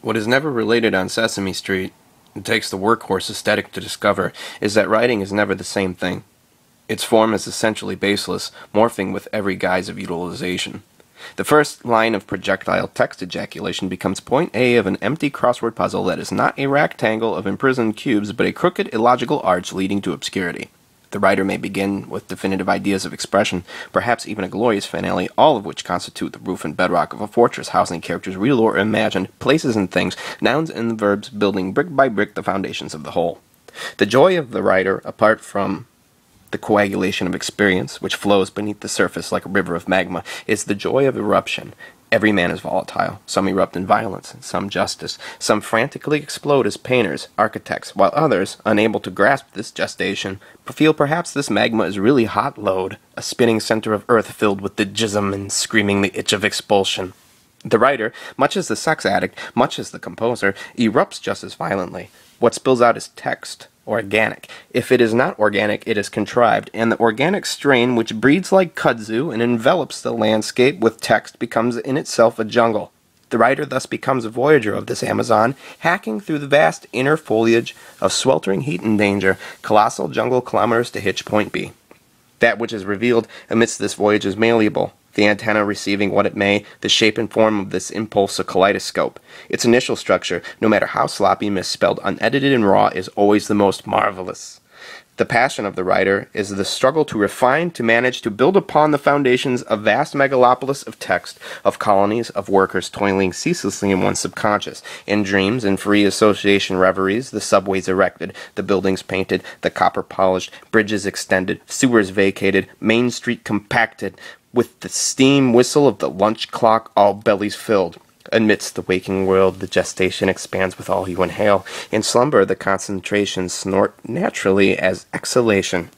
What is never related on Sesame Street, it takes the workhorse aesthetic to discover, is that writing is never the same thing. Its form is essentially baseless, morphing with every guise of utilization. The first line of projectile text ejaculation becomes point A of an empty crossword puzzle that is not a rectangle of imprisoned cubes, but a crooked, illogical arch leading to obscurity. The writer may begin with definitive ideas of expression, perhaps even a glorious finale, all of which constitute the roof and bedrock of a fortress housing characters real or imagined, places and things, nouns and verbs, building brick by brick the foundations of the whole. The joy of the writer, apart from the coagulation of experience, which flows beneath the surface like a river of magma, is the joy of eruption. Every man is volatile. Some erupt in violence, some justice. Some frantically explode as painters, architects, while others, unable to grasp this gestation, feel perhaps this magma is really hot load, a spinning center of earth filled with the jism and screaming the itch of expulsion. The writer, much as the sex addict, much as the composer, erupts just as violently. What spills out is text, organic. If it is not organic, it is contrived, and the organic strain which breeds like kudzu and envelops the landscape with text becomes in itself a jungle. The writer thus becomes a voyager of this Amazon, hacking through the vast inner foliage of sweltering heat and danger, colossal jungle kilometers to hitch point B. That which is revealed amidst this voyage is malleable, the antenna receiving what it may, the shape and form of this impulse a kaleidoscope. Its initial structure, no matter how sloppy, misspelled, unedited, and raw, is always the most marvelous. The passion of the writer is the struggle to refine, to manage, to build upon the foundations of vast megalopolis of text, of colonies, of workers toiling ceaselessly in one's subconscious. In dreams, in free association reveries, the subways erected, the buildings painted, the copper polished, bridges extended, sewers vacated, Main Street compacted, with the steam whistle of the lunch clock, all bellies filled. Amidst the waking world, the gestation expands with all you inhale. In slumber, the concentrations snort naturally as exhalation.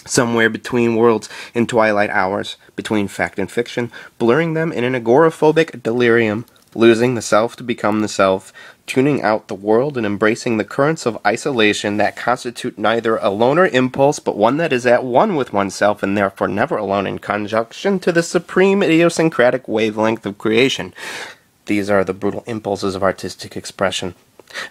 Somewhere between worlds, in twilight hours, between fact and fiction, blurring them in an agoraphobic delirium, losing the self to become the self, tuning out the world and embracing the currents of isolation that constitute neither a loner impulse but one that is at one with oneself and therefore never alone in conjunction to the supreme idiosyncratic wavelength of creation. These are the brutal impulses of artistic expression.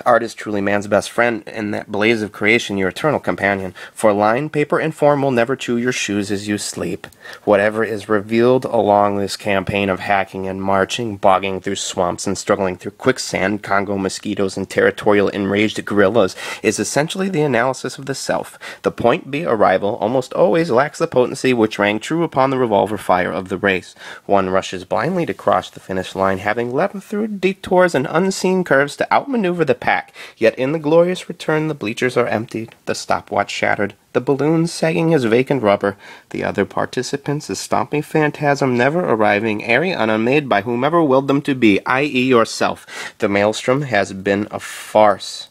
Art is truly man's best friend, and that blaze of creation your eternal companion. For line, paper, and form will never chew your shoes as you sleep. Whatever is revealed along this campaign of hacking and marching, bogging through swamps and struggling through quicksand, Congo mosquitoes, and territorial enraged gorillas, is essentially the analysis of the self. The point B arrival almost always lacks the potency which rang true upon the revolver fire of the race. One rushes blindly to cross the finish line, having leapt through detours and unseen curves to outmaneuver the pack, yet in the glorious return the bleachers are emptied, the stopwatch shattered, the balloon sagging as vacant rubber, the other participants a stomping phantasm never arriving, airy and unmade by whomever willed them to be, i.e. yourself. The maelstrom has been a farce.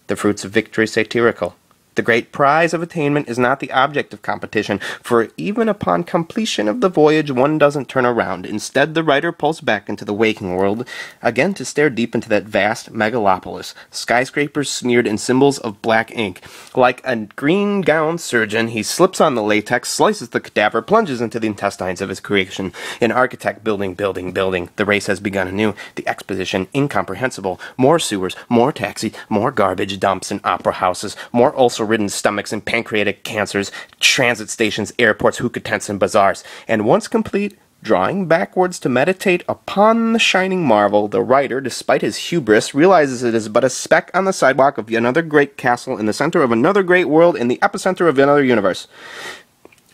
The fruits of victory satirical. The great prize of attainment is not the object of competition, for even upon completion of the voyage one doesn't turn around. Instead, the writer pulls back into the waking world, again to stare deep into that vast megalopolis, skyscrapers smeared in symbols of black ink. Like a green-gowned surgeon, he slips on the latex, slices the cadaver, plunges into the intestines of his creation. An architect building. The race has begun anew. The exposition incomprehensible. More sewers, more taxis, more garbage dumps and opera houses, more ulcer-ridden stomachs and pancreatic cancers, transit stations, airports, hookah tents, and bazaars. And once complete, drawing backwards to meditate upon the shining marvel, the writer, despite his hubris, realizes it is but a speck on the sidewalk of another great castle in the center of another great world in the epicenter of another universe.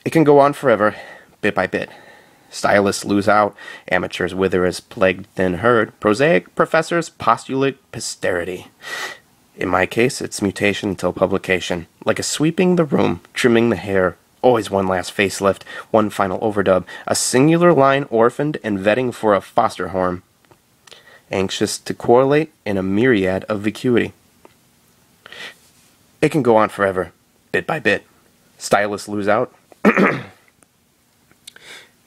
It can go on forever, bit by bit. Stylists lose out, amateurs wither as plagued thin herd, prosaic professors postulate posterity. In my case, it's mutation until publication. Like a sweeping the room, trimming the hair, always one last facelift, one final overdub, a singular line orphaned and vetting for a foster home, anxious to correlate in a myriad of vacuity. It can go on forever, bit by bit. Stylists lose out.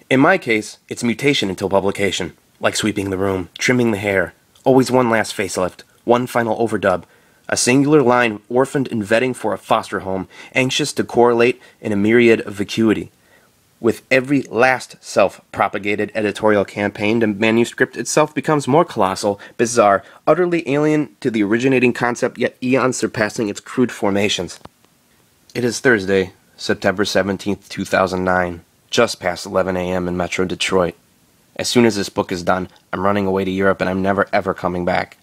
In my case, it's mutation until publication. Like sweeping the room, trimming the hair, always one last facelift, one final overdub, a singular line orphaned and vetting for a foster home, anxious to correlate in a myriad of vacuity. With every last self-propagated editorial campaign, the manuscript itself becomes more colossal, bizarre, utterly alien to the originating concept, yet eons surpassing its crude formations. It is Thursday, September 17th, 2009, just past 11 a.m. in Metro Detroit. As soon as this book is done, I'm running away to Europe and I'm never ever coming back.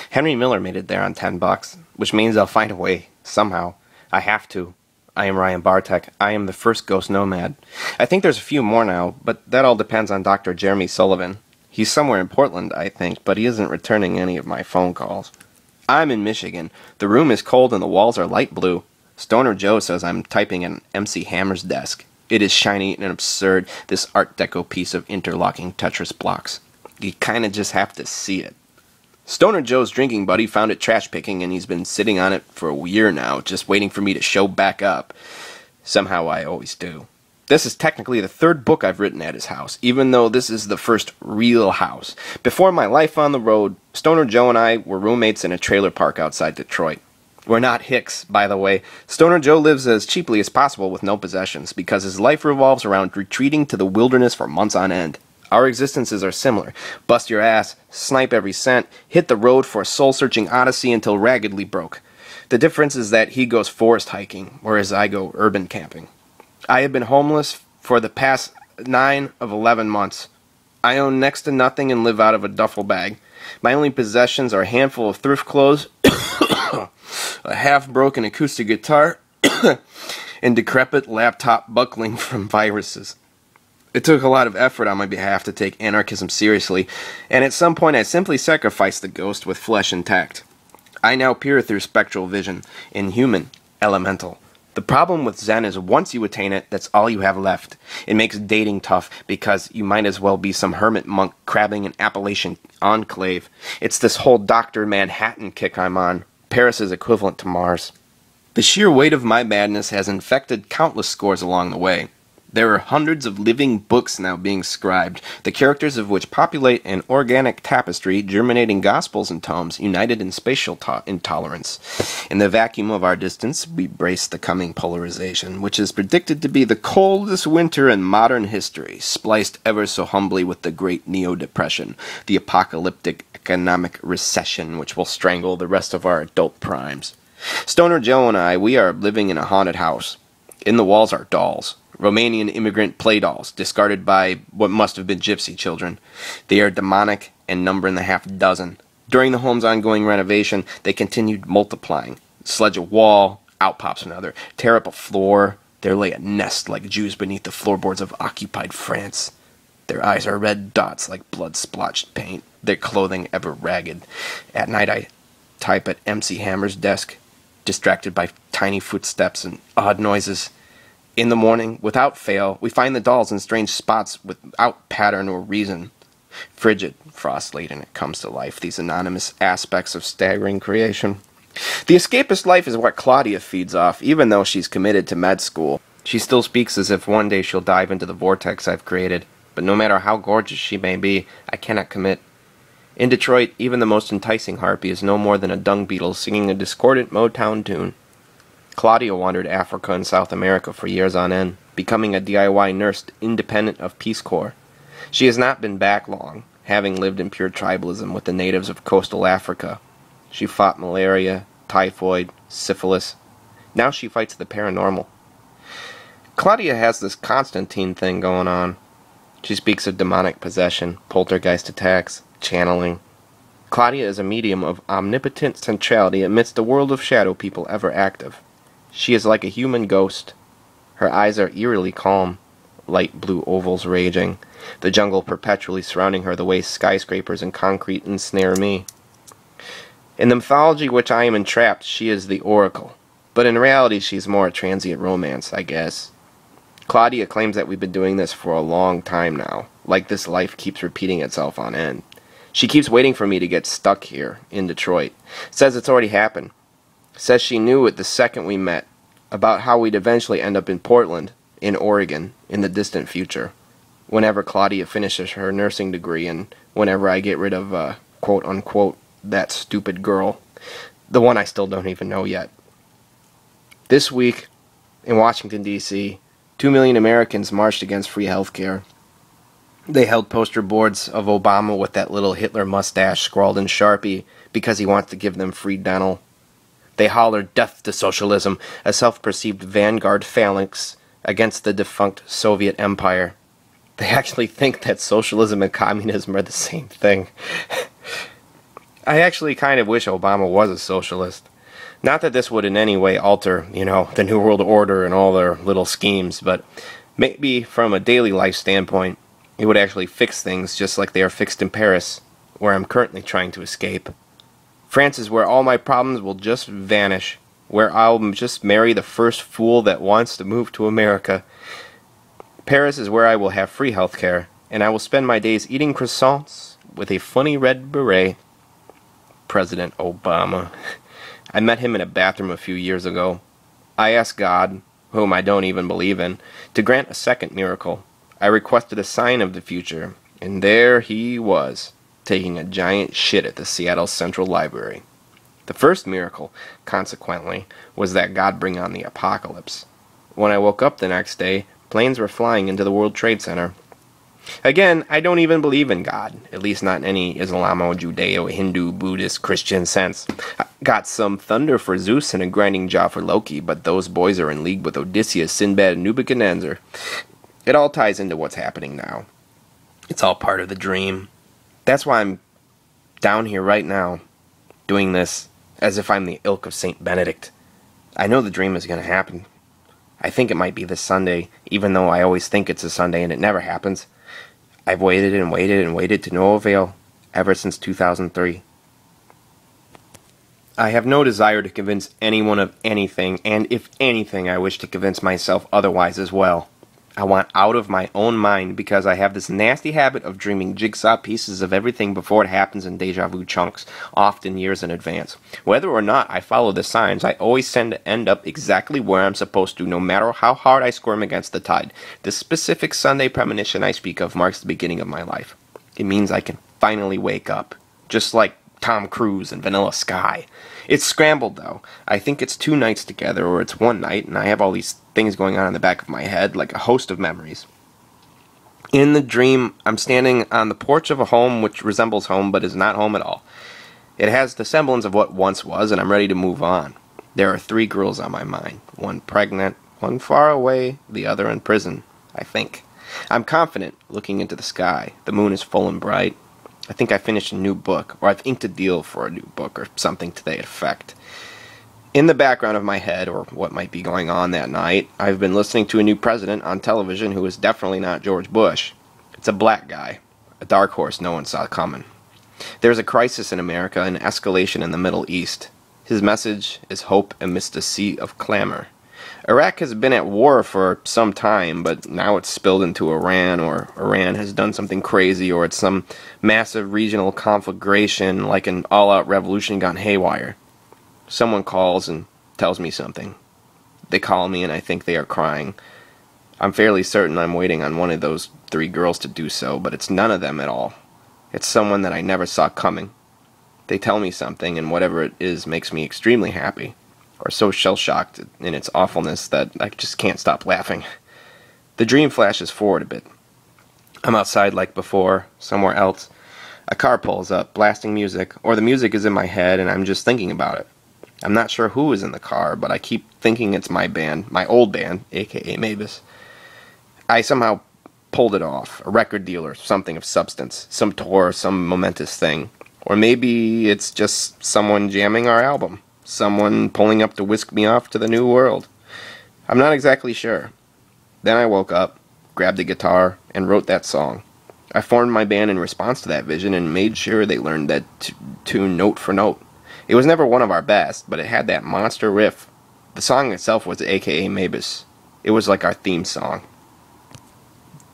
Henry Miller made it there on $10, which means I'll find a way, somehow. I have to. I am Ryan Bartek. I am the first ghost nomad. I think there's a few more now, but that all depends on Dr. Jeremy Sullivan. He's somewhere in Portland, I think, but he isn't returning any of my phone calls. I'm in Michigan. The room is cold and the walls are light blue. Stoner Joe says I'm typing at MC Hammer's desk. It is shiny and absurd, this Art Deco piece of interlocking Tetris blocks. You kinda just have to see it. Stoner Joe's drinking buddy found it trash picking and he's been sitting on it for a year now, just waiting for me to show back up. Somehow I always do. This is technically the third book I've written at his house, even though this is the first real house. Before my life on the road, Stoner Joe and I were roommates in a trailer park outside Detroit. We're not hicks, by the way. Stoner Joe lives as cheaply as possible with no possessions, because his life revolves around retreating to the wilderness for months on end. Our existences are similar. Bust your ass, snipe every cent, hit the road for a soul-searching odyssey until raggedly broke. The difference is that he goes forest hiking, whereas I go urban camping. I have been homeless for the past 9 of 11 months. I own next to nothing and live out of a duffel bag. My only possessions are a handful of thrift clothes, a half-broken acoustic guitar, and decrepit laptop buckling from viruses. It took a lot of effort on my behalf to take anarchism seriously, and at some point I simply sacrificed the ghost with flesh intact. I now peer through spectral vision, inhuman, elemental. The problem with Zen is once you attain it, that's all you have left. It makes dating tough, because you might as well be some hermit monk crabbing an Appalachian enclave. It's this whole Dr. Manhattan kick I'm on. Paris is equivalent to Mars. The sheer weight of my madness has infected countless scores along the way. There are hundreds of living books now being scribed, the characters of which populate an organic tapestry, germinating gospels and tomes, united in spatial intolerance. In the vacuum of our distance, we brace the coming polarization, which is predicted to be the coldest winter in modern history, spliced ever so humbly with the Great Neo-Depression, the apocalyptic economic recession which will strangle the rest of our adult primes. Stoner Joe and I, we are living in a haunted house. In the walls are dolls. Romanian immigrant play dolls, discarded by what must have been gypsy children. They are demonic and number in the half dozen. During the home's ongoing renovation, they continued multiplying. Sledge a wall, out pops another. Tear up a floor, there lay a nest like Jews beneath the floorboards of occupied France. Their eyes are red dots like blood-splotched paint, their clothing ever ragged. At night I type at MC Hammer's desk, distracted by tiny footsteps and odd noises. In the morning, without fail, we find the dolls in strange spots without pattern or reason. Frigid, frost-laden, it comes to life, these anonymous aspects of staggering creation. The escapist life is what Claudia feeds off, even though she's committed to med school. She still speaks as if one day she'll dive into the vortex I've created, but no matter how gorgeous she may be, I cannot commit. In Detroit, even the most enticing harpy is no more than a dung beetle singing a discordant Motown tune. Claudia wandered Africa and South America for years on end, becoming a DIY nurse independent of Peace Corps. She has not been back long, having lived in pure tribalism with the natives of coastal Africa. She fought malaria, typhoid, syphilis. Now she fights the paranormal. Claudia has this Constantine thing going on. She speaks of demonic possession, poltergeist attacks, channeling. Claudia is a medium of omnipotent centrality amidst a world of shadow people ever active. She is like a human ghost. Her eyes are eerily calm, light blue ovals raging, the jungle perpetually surrounding her the way skyscrapers and concrete ensnare me. In the mythology which I am entrapped, she is the oracle, but in reality she's more a transient romance, I guess. Claudia claims that we've been doing this for a long time now, like this life keeps repeating itself on end. She keeps waiting for me to get stuck here, in Detroit. Says it's already happened. Says she knew it the second we met, about how we'd eventually end up in Portland, in Oregon, in the distant future. Whenever Claudia finishes her nursing degree and whenever I get rid of, quote-unquote, that stupid girl. The one I still don't even know yet. This week, in Washington, D.C., 2 million Americans marched against free healthcare. They held poster boards of Obama with that little Hitler mustache scrawled in Sharpie because he wants to give them free dental. They hollered death to socialism, a self-perceived vanguard phalanx against the defunct Soviet Empire. They actually think that socialism and communism are the same thing. I actually kind of wish Obama was a socialist. Not that this would in any way alter, the New World Order and all their little schemes, but maybe from a daily life standpoint, it would actually fix things just like they are fixed in Paris, where I'm currently trying to escape. France is where all my problems will just vanish, where I'll just marry the first fool that wants to move to America. Paris is where I will have free healthcare, and I will spend my days eating croissants with a funny red beret. President Obama. I met him in a bathroom a few years ago. I asked God, whom I don't even believe in, to grant a second miracle. I requested a sign of the future, and there he was, taking a giant shit at the Seattle Central Library. The first miracle, consequently, was that God bring on the apocalypse. When I woke up the next day, planes were flying into the World Trade Center. Again, I don't even believe in God, at least not in any Islamo, Judeo, Hindu, Buddhist, Christian sense. I got some thunder for Zeus and a grinding jaw for Loki, but those boys are in league with Odysseus, Sinbad, and Nebuchadnezzar. It all ties into what's happening now. It's all part of the dream. That's why I'm down here right now, doing this, as if I'm the ilk of Saint Benedict. I know the dream is going to happen. I think it might be this Sunday, even though I always think it's a Sunday and it never happens. I've waited and waited and waited to no avail, ever since 2003. I have no desire to convince anyone of anything, and if anything, I wish to convince myself otherwise as well. I want out of my own mind because I have this nasty habit of dreaming jigsaw pieces of everything before it happens in deja vu chunks, often years in advance. Whether or not I follow the signs, I always tend to end up exactly where I'm supposed to, no matter how hard I squirm against the tide. This specific Sunday premonition I speak of marks the beginning of my life. It means I can finally wake up, just like Tom Cruise and Vanilla Sky. It's scrambled, though. I think it's 2 nights together, or it's 1 night, and I have all these things going on in the back of my head, like a host of memories. In the dream, I'm standing on the porch of a home which resembles home, but is not home at all. It has the semblance of what once was, and I'm ready to move on. There are 3 girls on my mind. 1 pregnant, 1 far away, the other in prison, I think. I'm confident, looking into the sky. The moon is full and bright. I think I finished a new book, or I've inked a deal for a new book, or something to that effect. In the background of my head, or what might be going on that night, I've been listening to a new president on television who is definitely not George Bush. It's a black guy, a dark horse no one saw coming. There's a crisis in America, an escalation in the Middle East. His message is hope amidst a sea of clamor. Iraq has been at war for some time, but now it's spilled into Iran, or Iran has done something crazy, or it's some massive regional conflagration like an all-out revolution gone haywire. Someone calls and tells me something. They call me and I think they are crying. I'm fairly certain I'm waiting on one of those 3 girls to do so, but it's none of them at all. It's someone that I never saw coming. They tell me something, and whatever it is makes me extremely happy, or so shell-shocked in its awfulness that I just can't stop laughing. The dream flashes forward a bit. I'm outside like before, somewhere else. A car pulls up, blasting music, or the music is in my head and I'm just thinking about it. I'm not sure who is in the car, but I keep thinking it's my band, my old band, a.k.a. Mavis. I somehow pulled it off, a record deal or something of substance, some tour, some momentous thing. Or maybe it's just someone jamming our album, someone pulling up to whisk me off to the new world. I'm not exactly sure. Then I woke up, grabbed a guitar, and wrote that song. I formed my band in response to that vision and made sure they learned that tune note for note. It was never one of our best, but it had that monster riff. The song itself was a.k.a. Mavis. It was like our theme song.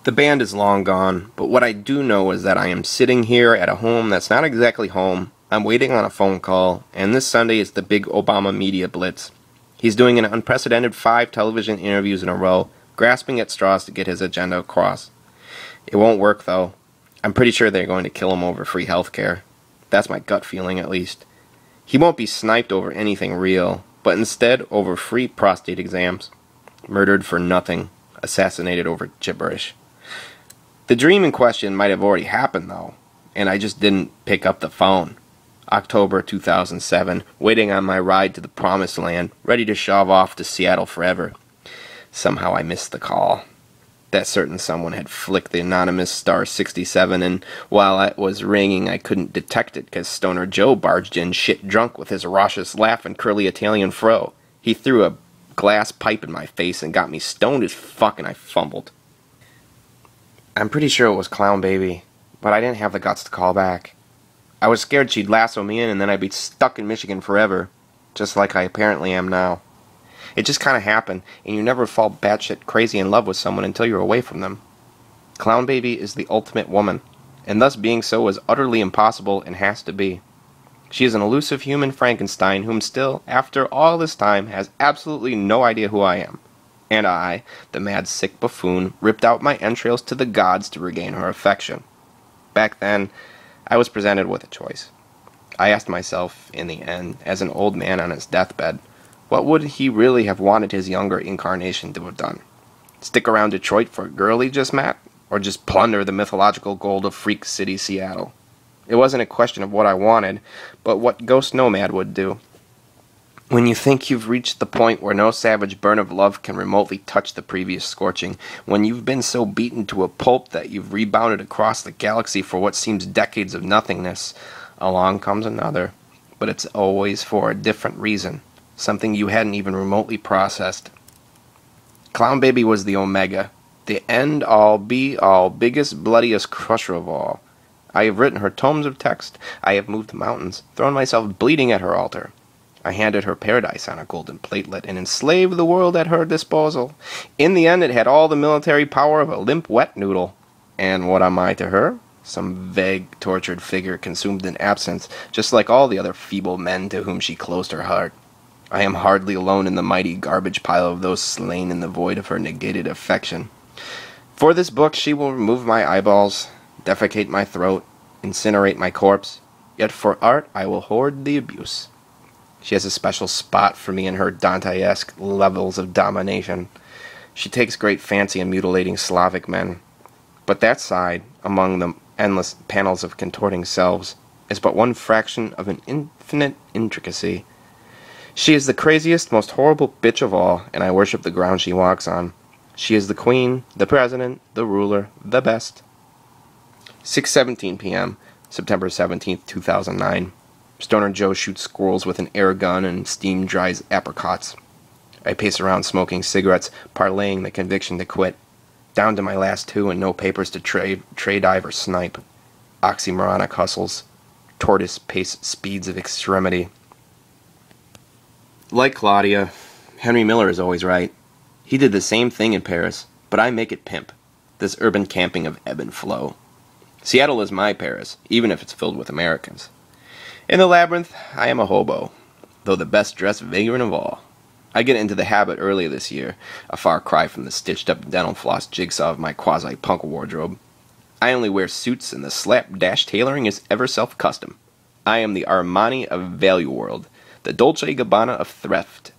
The band is long gone, but what I do know is that I am sitting here at a home that's not exactly home. I'm waiting on a phone call, and this Sunday is the big Obama media blitz. He's doing an unprecedented 5 television interviews in a row, grasping at straws to get his agenda across. It won't work, though. I'm pretty sure they're going to kill him over free healthcare. That's my gut feeling, at least. He won't be sniped over anything real, but instead over free prostate exams. Murdered for nothing. assassinated over gibberish. The dream in question might have already happened, though, and I just didn't pick up the phone. October 2007, waiting on my ride to the promised land, ready to shove off to Seattle forever. Somehow I missed the call. That certain someone had flicked the anonymous star 67, and while it was ringing, I couldn't detect it because Stoner Joe barged in shit drunk with his raucous laugh and curly Italian fro. He threw a glass pipe in my face and got me stoned as fuck, and I fumbled. I'm pretty sure it was Clown Baby, but I didn't have the guts to call back. I was scared she'd lasso me in and then I'd be stuck in Michigan forever, just like I apparently am now. It just kind of happened, and you never fall batshit crazy in love with someone until you're away from them. Clown Baby is the ultimate woman, and thus being so is utterly impossible and has to be. She is an elusive human Frankenstein whom still, after all this time, has absolutely no idea who I am. And I, the mad sick buffoon, ripped out my entrails to the gods to regain her affection. Back then, I was presented with a choice. I asked myself, in the end, as an old man on his deathbed, what would he really have wanted his younger incarnation to have done? Stick around Detroit for a girl he just met? Or just plunder the mythological gold of Freak City, Seattle? It wasn't a question of what I wanted, but what GhostNomad would do. When you think you've reached the point where no savage burn of love can remotely touch the previous scorching, when you've been so beaten to a pulp that you've rebounded across the galaxy for what seems decades of nothingness, along comes another, but it's always for a different reason, something you hadn't even remotely processed. Clown Baby was the Omega, the end-all, be-all, biggest, bloodiest crusher of all. I have written her tomes of text, I have moved mountains, thrown myself bleeding at her altar. I handed her paradise on a golden platelet and enslaved the world at her disposal. In the end, it had all the military power of a limp wet noodle. And what am I to her? Some vague, tortured figure consumed in absence, just like all the other feeble men to whom she closed her heart. I am hardly alone in the mighty garbage pile of those slain in the void of her negated affection. For this book she will remove my eyeballs, defecate my throat, incinerate my corpse, yet for art I will hoard the abuse. She has a special spot for me in her Dante-esque levels of domination. She takes great fancy in mutilating Slavic men. But that side, among the endless panels of contorting selves, is but one fraction of an infinite intricacy. She is the craziest, most horrible bitch of all, and I worship the ground she walks on. She is the queen, the president, the ruler, the best. 6:17 p.m., September 17th, 2009. Stoner Joe shoots squirrels with an air gun and steam dries apricots. I pace around smoking cigarettes, parlaying the conviction to quit. Down to my last two and no papers to tray dive or snipe. Oxymoronic hustles. Tortoise pace speeds of extremity. Like Claudia, Henry Miller is always right. He did the same thing in Paris, but I make it pimp. This urban camping of ebb and flow. Seattle is my Paris, even if it's filled with Americans. In the labyrinth, I am a hobo, though the best-dressed vagrant of all. I get into the habit early this year, a far cry from the stitched-up dental floss jigsaw of my quasi-punk wardrobe. I only wear suits, and the slapdash tailoring is ever self-custom. I am the Armani of Value World, the Dolce Gabbana of thrift.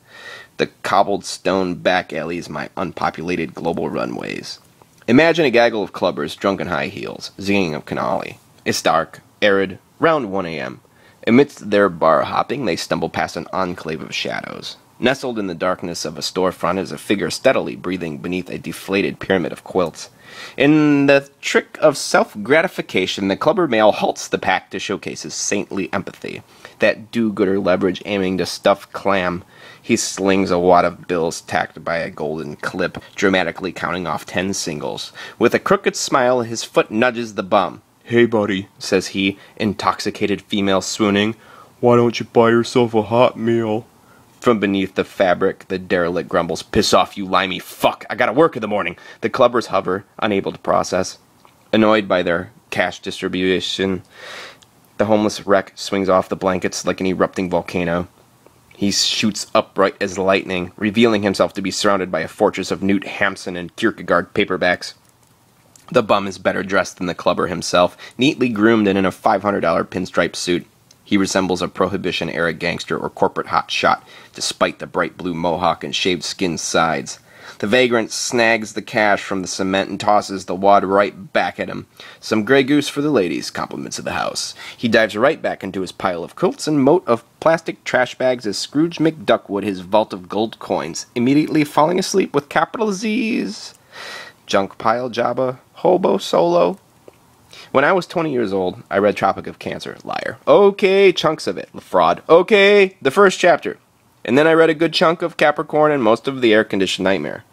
The cobbled stone back alleys my unpopulated global runways. Imagine a gaggle of clubbers drunk in high heels, zinging of cannoli. It's dark, arid, round 1 a.m. Amidst their bar hopping, they stumble past an enclave of shadows. Nestled in the darkness of a storefront is a figure steadily breathing beneath a deflated pyramid of quilts. In the trick of self-gratification, the clubber male halts the pack to showcase his saintly empathy. That do-gooder leverage aiming to stuff clam. He slings a wad of bills tacked by a golden clip, dramatically counting off 10 singles. With a crooked smile, his foot nudges the bum. "Hey, buddy," says he, intoxicated female swooning. "Why don't you buy yourself a hot meal?" From beneath the fabric, the derelict grumbles, "Piss off, you limey fuck! I gotta work in the morning!" The clubbers hover, unable to process. Annoyed by their cash distribution, the homeless wreck swings off the blankets like an erupting volcano. He shoots upright as lightning, revealing himself to be surrounded by a fortress of Newt Hampson and Kierkegaard paperbacks. The bum is better dressed than the clubber himself, neatly groomed and in a $500 pinstripe suit. He resembles a Prohibition-era gangster or corporate hotshot, despite the bright blue mohawk and shaved skin sides. The vagrant snags the cash from the cement and tosses the wad right back at him. Some Grey Goose for the ladies, compliments of the house. He dives right back into his pile of quilts and moat of plastic trash bags as Scrooge McDuck would his vault of gold coins, immediately falling asleep with capital Z's. Junk pile Jabba, hobo solo. When I was 20 years old, I read Tropic of Cancer, liar. Okay, chunks of it, fraud. Okay, the first chapter. And then I read a good chunk of Capricorn and most of the air-conditioned nightmare.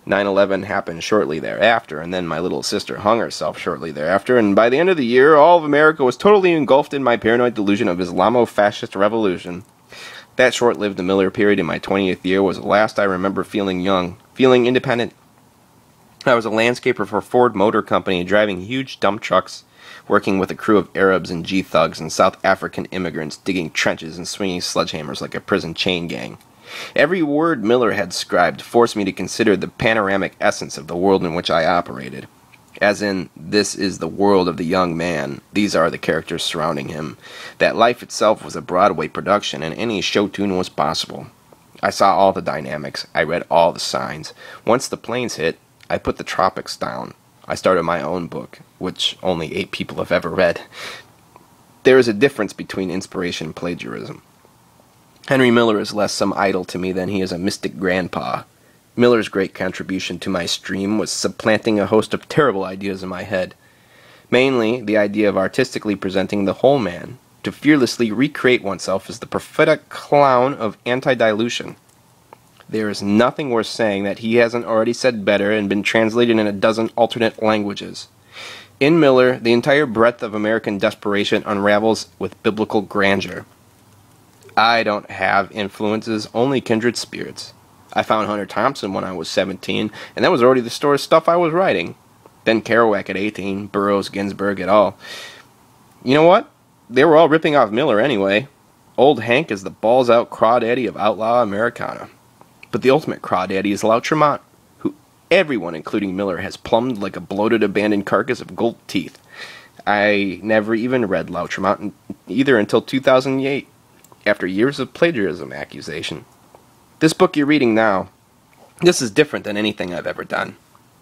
9/11 happened shortly thereafter, and then my little sister hung herself shortly thereafter, and by the end of the year, all of America was totally engulfed in my paranoid delusion of Islamo-fascist revolution. That short-lived Miller period in my 20th year was the last I remember feeling young, feeling independent. I was a landscaper for Ford Motor Company, driving huge dump trucks, working with a crew of Arabs and G-thugs and South African immigrants, digging trenches and swinging sledgehammers like a prison chain gang. Every word Miller had scribed forced me to consider the panoramic essence of the world in which I operated. As in, this is the world of the young man, these are the characters surrounding him. That life itself was a Broadway production, and any show tune was possible. I saw all the dynamics, I read all the signs. Once the planes hit, I put the tropics down. I started my own book, which only 8 people have ever read. There is a difference between inspiration and plagiarism. Henry Miller is less some idol to me than he is a mystic grandpa. Miller's great contribution to my stream was supplanting a host of terrible ideas in my head. Mainly, the idea of artistically presenting the whole man, to fearlessly recreate oneself as the prophetic clown of anti-dilution. There is nothing worth saying that he hasn't already said better and been translated in a dozen alternate languages. In Miller, the entire breadth of American desperation unravels with biblical grandeur. I don't have influences, only kindred spirits. I found Hunter Thompson when I was 17, and that was already the sort of stuff I was writing. Ben Kerouac at 18, Burroughs, Ginsberg et al. You know what? They were all ripping off Miller anyway. Old Hank is the balls-out crawdaddy of outlaw Americana. But the ultimate crawdaddy is Loutremont, who everyone, including Miller, has plumbed like a bloated, abandoned carcass of gold teeth. I never even read Loutremont either until 2008, after years of plagiarism accusation. This book you're reading now, this is different than anything I've ever done.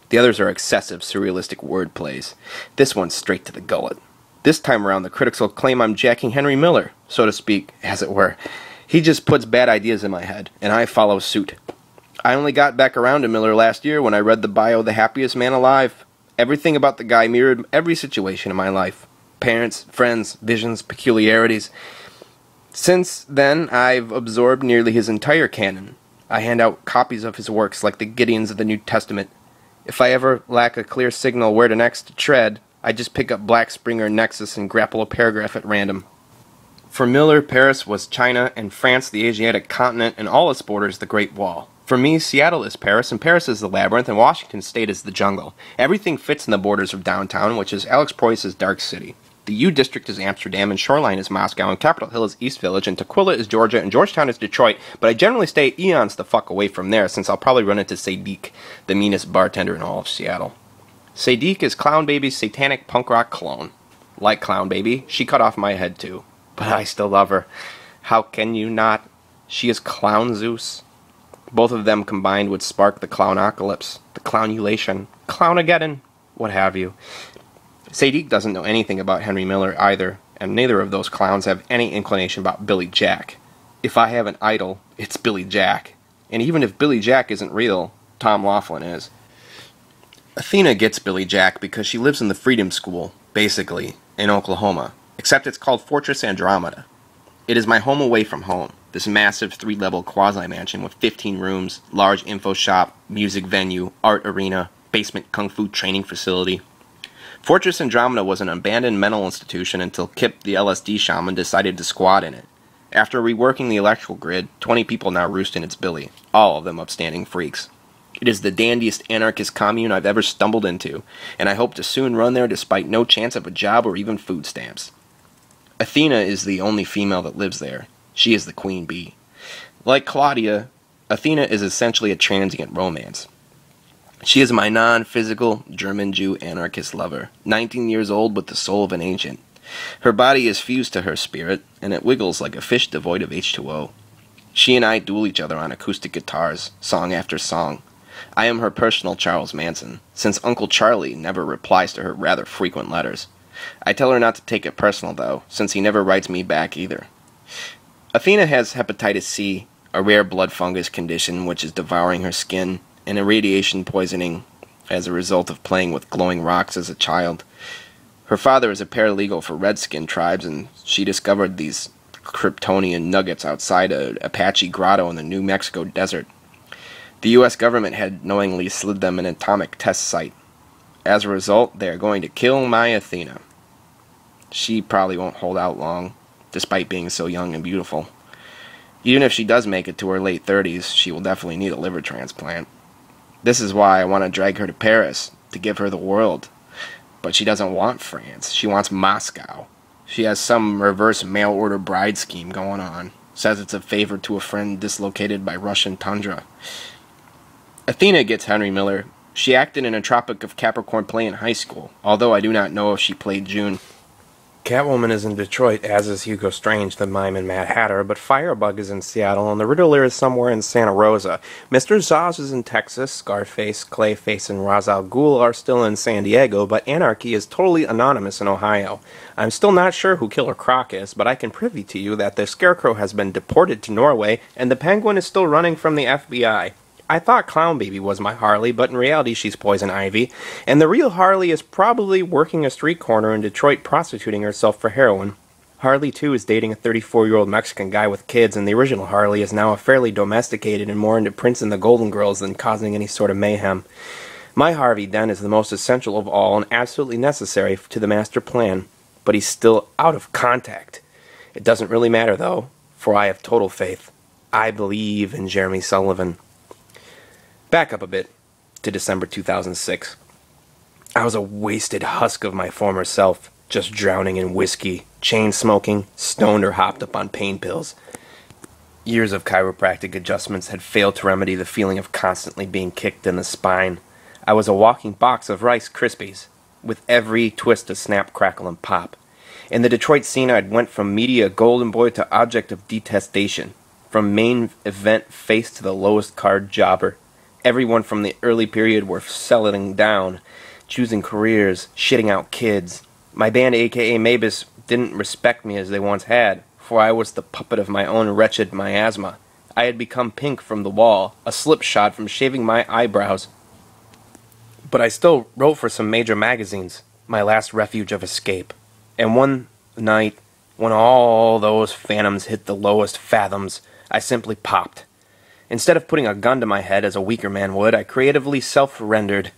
The others are excessive, surrealistic wordplays. This one's straight to the gullet. This time around, the critics will claim I'm jacking Henry Miller, so to speak, as it were. He just puts bad ideas in my head, and I follow suit. I only got back around to Miller last year when I read the bio The Happiest Man Alive. Everything about the guy mirrored every situation in my life. Parents, friends, visions, peculiarities. Since then, I've absorbed nearly his entire canon. I hand out copies of his works like the Gideons of the New Testament. If I ever lack a clear signal where to next tread, I just pick up Black Spring or Nexus and grapple a paragraph at random. For Miller, Paris was China, and France the Asiatic continent, and all its borders the Great Wall. For me, Seattle is Paris, and Paris is the labyrinth, and Washington State is the jungle. Everything fits in the borders of downtown, which is Alex Proyce's Dark City. The U District is Amsterdam, and Shoreline is Moscow, and Capitol Hill is East Village, and Tukwila is Georgia, and Georgetown is Detroit, but I generally stay eons the fuck away from there, since I'll probably run into Sadiq, the meanest bartender in all of Seattle. Sadiq is Clown Baby's satanic punk rock clone. Like Clown Baby, she cut off my head too. But I still love her. How can you not? She is Clown Zeus. Both of them combined would spark the clownocalypse, the clownulation, clownageddon, what have you. Sadiq doesn't know anything about Henry Miller either, and neither of those clowns have any inclination about Billy Jack. If I have an idol, it's Billy Jack. And even if Billy Jack isn't real, Tom Laughlin is. Athena gets Billy Jack because she lives in the Freedom School, basically, in Oklahoma. Except it's called Fortress Andromeda. It is my home away from home, this massive 3-level quasi-mansion with 15 rooms, large info shop, music venue, art arena, basement kung fu training facility. Fortress Andromeda was an abandoned mental institution until Kip, the LSD shaman, decided to squat in it. After reworking the electrical grid, 20 people now roost in its billy, all of them upstanding freaks. It is the dandiest anarchist commune I've ever stumbled into, and I hope to soon run there despite no chance of a job or even food stamps. Athena is the only female that lives there. She is the queen bee. Like Claudia, Athena is essentially a transient romance. She is my non-physical German Jew anarchist lover, 19 years old with the soul of an ancient. Her body is fused to her spirit, and it wiggles like a fish devoid of H2O. She and I duel each other on acoustic guitars, song after song. I am her personal Charles Manson, since Uncle Charlie never replies to her rather frequent letters. I tell her not to take it personal, though, since he never writes me back either. Athena has hepatitis C, a rare blood fungus condition which is devouring her skin, and a radiation poisoning as a result of playing with glowing rocks as a child. Her father is a paralegal for Redskin tribes, and she discovered these Kryptonian nuggets outside an Apache grotto in the New Mexico desert. The U.S. government had knowingly slid them an atomic test site. As a result, they are going to kill my Athena. She probably won't hold out long, despite being so young and beautiful. Even if she does make it to her late 30s, she will definitely need a liver transplant. This is why I want to drag her to Paris, to give her the world. But she doesn't want France. She wants Moscow. She has some reverse mail-order bride scheme going on. Says it's a favor to a friend dislocated by Russian tundra. Athena gets Henry Miller. She acted in a Tropic of Capricorn play in high school, although I do not know if she played June. Catwoman is in Detroit, as is Hugo Strange, the Mime and Mad Hatter, but Firebug is in Seattle, and the Riddler is somewhere in Santa Rosa. Mr. Zaz is in Texas, Scarface, Clayface, and Ra's al Ghul are still in San Diego, but Anarchy is totally anonymous in Ohio. I'm still not sure who Killer Croc is, but I can privy to you that the Scarecrow has been deported to Norway, and the Penguin is still running from the FBI. I thought Clown Baby was my Harley, but in reality she's Poison Ivy, and the real Harley is probably working a street corner in Detroit prostituting herself for heroin. Harley, too, is dating a 34-year-old Mexican guy with kids, and the original Harley is now a fairly domesticated and more into Prince and the Golden Girls than causing any sort of mayhem. My Harvey Dent is the most essential of all and absolutely necessary to the master plan, but he's still out of contact. It doesn't really matter, though, for I have total faith. I believe in Jeremy Sullivan. Back up a bit to December 2006. I was a wasted husk of my former self, just drowning in whiskey, chain smoking, stoned or hopped up on pain pills. Years of chiropractic adjustments had failed to remedy the feeling of constantly being kicked in the spine. I was a walking box of Rice Krispies, with every twist a snap, crackle, and pop. In the Detroit scene, I'd went from media golden boy to object of detestation, from main event face to the lowest card jobber. Everyone from the early period were settling down, choosing careers, shitting out kids. My band, a.k.a. Mavis, didn't respect me as they once had, for I was the puppet of my own wretched miasma. I had become pink from the wall, a slipshod from shaving my eyebrows. But I still wrote for some major magazines, my last refuge of escape. And one night, when all those phantoms hit the lowest fathoms, I simply popped. Instead of putting a gun to my head as a weaker man would, I creatively self-rendered.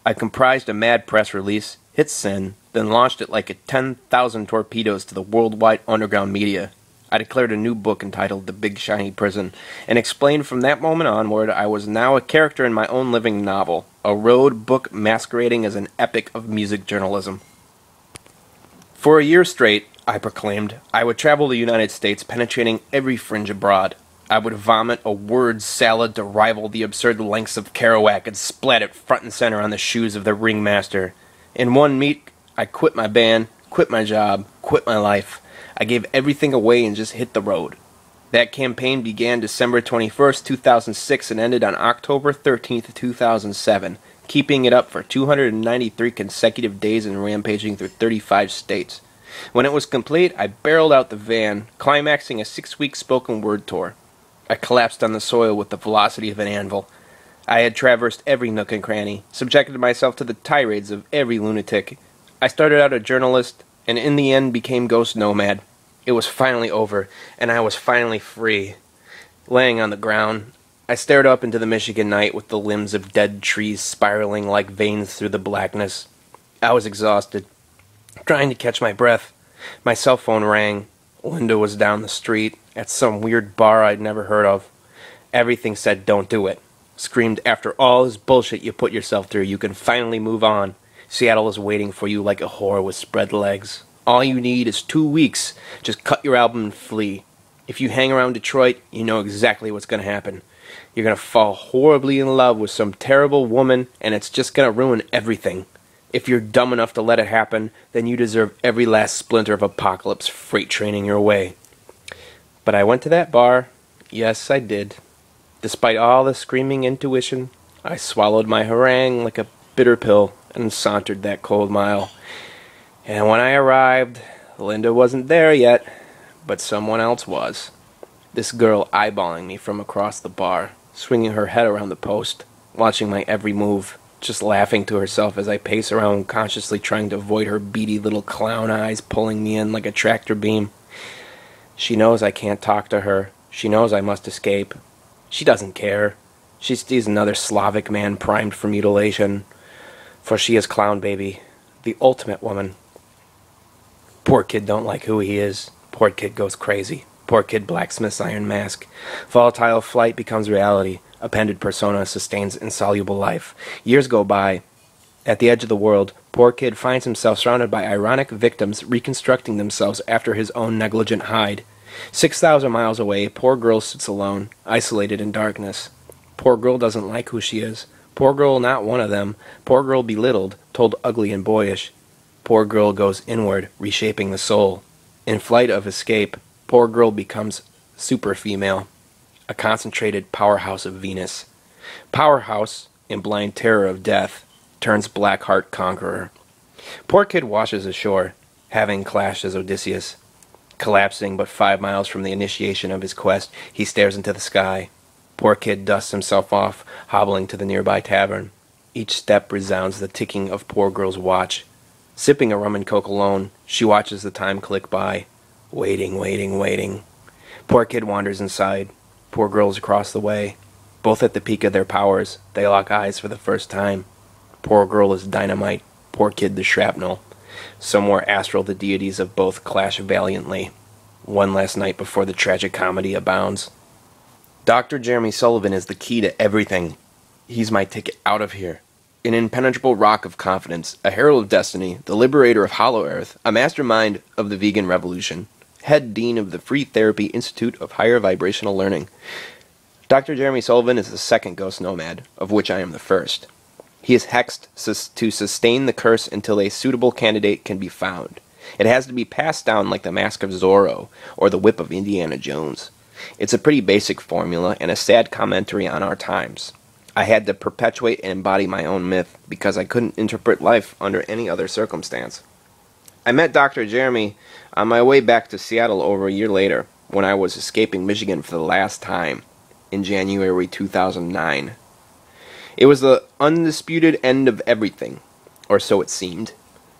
I comprised a mad press release, hit send, then launched it like 10,000 torpedoes to the worldwide underground media. I declared a new book entitled The Big Shiny Prison, and explained from that moment onward I was now a character in my own living novel, a road book masquerading as an epic of music journalism. For a year straight, I proclaimed, I would travel the United States penetrating every fringe abroad. I would vomit a word salad to rival the absurd lengths of Kerouac and splat it front and center on the shoes of the ringmaster. In one meet, I quit my band, quit my job, quit my life. I gave everything away and just hit the road. That campaign began December 21st, 2006 and ended on October 13th, 2007, keeping it up for 293 consecutive days and rampaging through 35 states. When it was complete, I barreled out the van, climaxing a 6-week spoken word tour. I collapsed on the soil with the velocity of an anvil. I had traversed every nook and cranny, subjected myself to the tirades of every lunatic. I started out a journalist, and in the end became GhostNomad. It was finally over, and I was finally free. Laying on the ground, I stared up into the Michigan night with the limbs of dead trees spiraling like veins through the blackness. I was exhausted, trying to catch my breath. My cell phone rang. Linda was down the street, at some weird bar I'd never heard of. Everything said don't do it. Screamed, after all this bullshit you put yourself through, you can finally move on. Seattle is waiting for you like a whore with spread legs. All you need is 2 weeks. Just cut your album and flee. If you hang around Detroit, you know exactly what's going to happen. You're going to fall horribly in love with some terrible woman, and it's just going to ruin everything. If you're dumb enough to let it happen, then you deserve every last splinter of apocalypse freight training your way. But I went to that bar. Yes, I did. Despite all the screaming intuition, I swallowed my harangue like a bitter pill and sauntered that cold mile. And when I arrived, Linda wasn't there yet, but someone else was. This girl eyeballing me from across the bar, swinging her head around the post, watching my every move, just laughing to herself as I pace around consciously trying to avoid her beady little clown eyes pulling me in like a tractor beam. She knows I can't talk to her. She knows I must escape. She doesn't care. She sees another Slavic man primed for mutilation. For she is Clown Baby, the ultimate woman. Poor kid don't like who he is. Poor kid goes crazy. Poor kid blacksmith's iron mask. Volatile flight becomes reality. Appended persona sustains insoluble life. Years go by. At the edge of the world, poor kid finds himself surrounded by ironic victims reconstructing themselves after his own negligent hide. 6,000 miles away, poor girl sits alone, isolated in darkness. Poor girl doesn't like who she is. Poor girl not one of them. Poor girl belittled, told ugly and boyish. Poor girl goes inward, reshaping the soul. In flight of escape, poor girl becomes super female, a concentrated powerhouse of Venus. Powerhouse, in blind terror of death, turns black heart conqueror. Poor kid washes ashore, having clashed as Odysseus. Collapsing but 5 miles from the initiation of his quest, he stares into the sky. Poor kid dusts himself off, hobbling to the nearby tavern. Each step resounds the ticking of poor girl's watch. Sipping a rum and coke alone, she watches the time click by. Waiting, waiting, waiting. Poor kid wanders inside. Poor girl's across the way. Both at the peak of their powers, they lock eyes for the first time. Poor girl is dynamite. Poor kid the shrapnel. Somewhere astral the deities of both clash valiantly. One last night before the tragic comedy abounds. Dr. Jeremy Sullivan is the key to everything. He's my ticket out of here. An impenetrable rock of confidence, a herald of destiny, the liberator of Hollow Earth, a mastermind of the vegan revolution, head dean of the Free Therapy Institute of Higher Vibrational Learning. Dr. Jeremy Sullivan is the second ghost nomad, of which I am the first. He is hexed to sustain the curse until a suitable candidate can be found. It has to be passed down like the Mask of Zorro or the Whip of Indiana Jones. It's a pretty basic formula and a sad commentary on our times. I had to perpetuate and embody my own myth because I couldn't interpret life under any other circumstance. I met Dr. Jeremy on my way back to Seattle over a year later when I was escaping Michigan for the last time in January 2009. It was the undisputed end of everything, or so it seemed,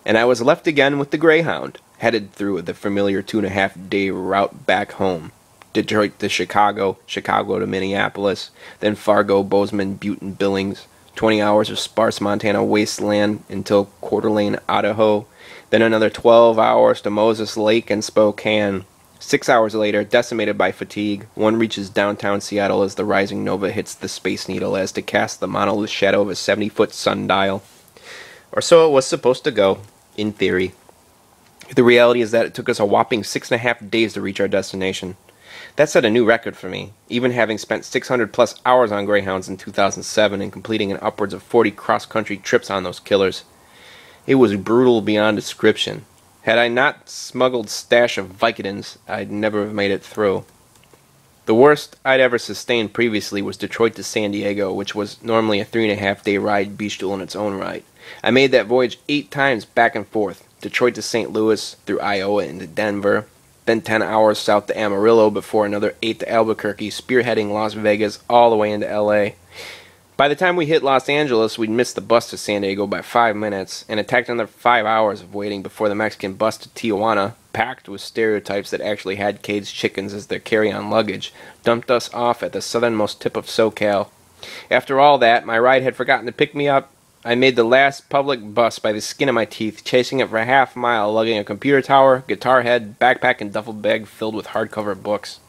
and I was left again with the Greyhound, headed through the familiar 2.5-day route back home. Detroit to Chicago, Chicago to Minneapolis, then Fargo, Bozeman, Butte, and Billings, 20 hours of sparse Montana wasteland until Coeur d'Alene, Idaho, then another 12 hours to Moses Lake and Spokane. 6 hours later, decimated by fatigue, one reaches downtown Seattle as the rising nova hits the Space Needle as to cast the monolith shadow of a 70-foot sundial. Or so it was supposed to go, in theory. The reality is that it took us a whopping 6.5 days to reach our destination. That set a new record for me, even having spent 600-plus hours on Greyhounds in 2007 and completing an upwards of 40 cross-country trips on those killers. It was brutal beyond description. Had I not smuggled stash of Vicodins, I'd never have made it through. The worst I'd ever sustained previously was Detroit to San Diego, which was normally a 3.5-day ride bestial in its own right. I made that voyage 8 times back and forth, Detroit to St. Louis, through Iowa into Denver, then 10 hours south to Amarillo before another 8 to Albuquerque, spearheading Las Vegas all the way into L.A. By the time we hit Los Angeles, we'd missed the bus to San Diego by 5 minutes, and it tacked another 5 hours of waiting before the Mexican bus to Tijuana, packed with stereotypes that actually had caged chickens as their carry-on luggage, dumped us off at the southernmost tip of SoCal. After all that, my ride had forgotten to pick me up. I made the last public bus by the skin of my teeth, chasing it for a half mile, lugging a computer tower, guitar head, backpack, and duffel bag filled with hardcover books.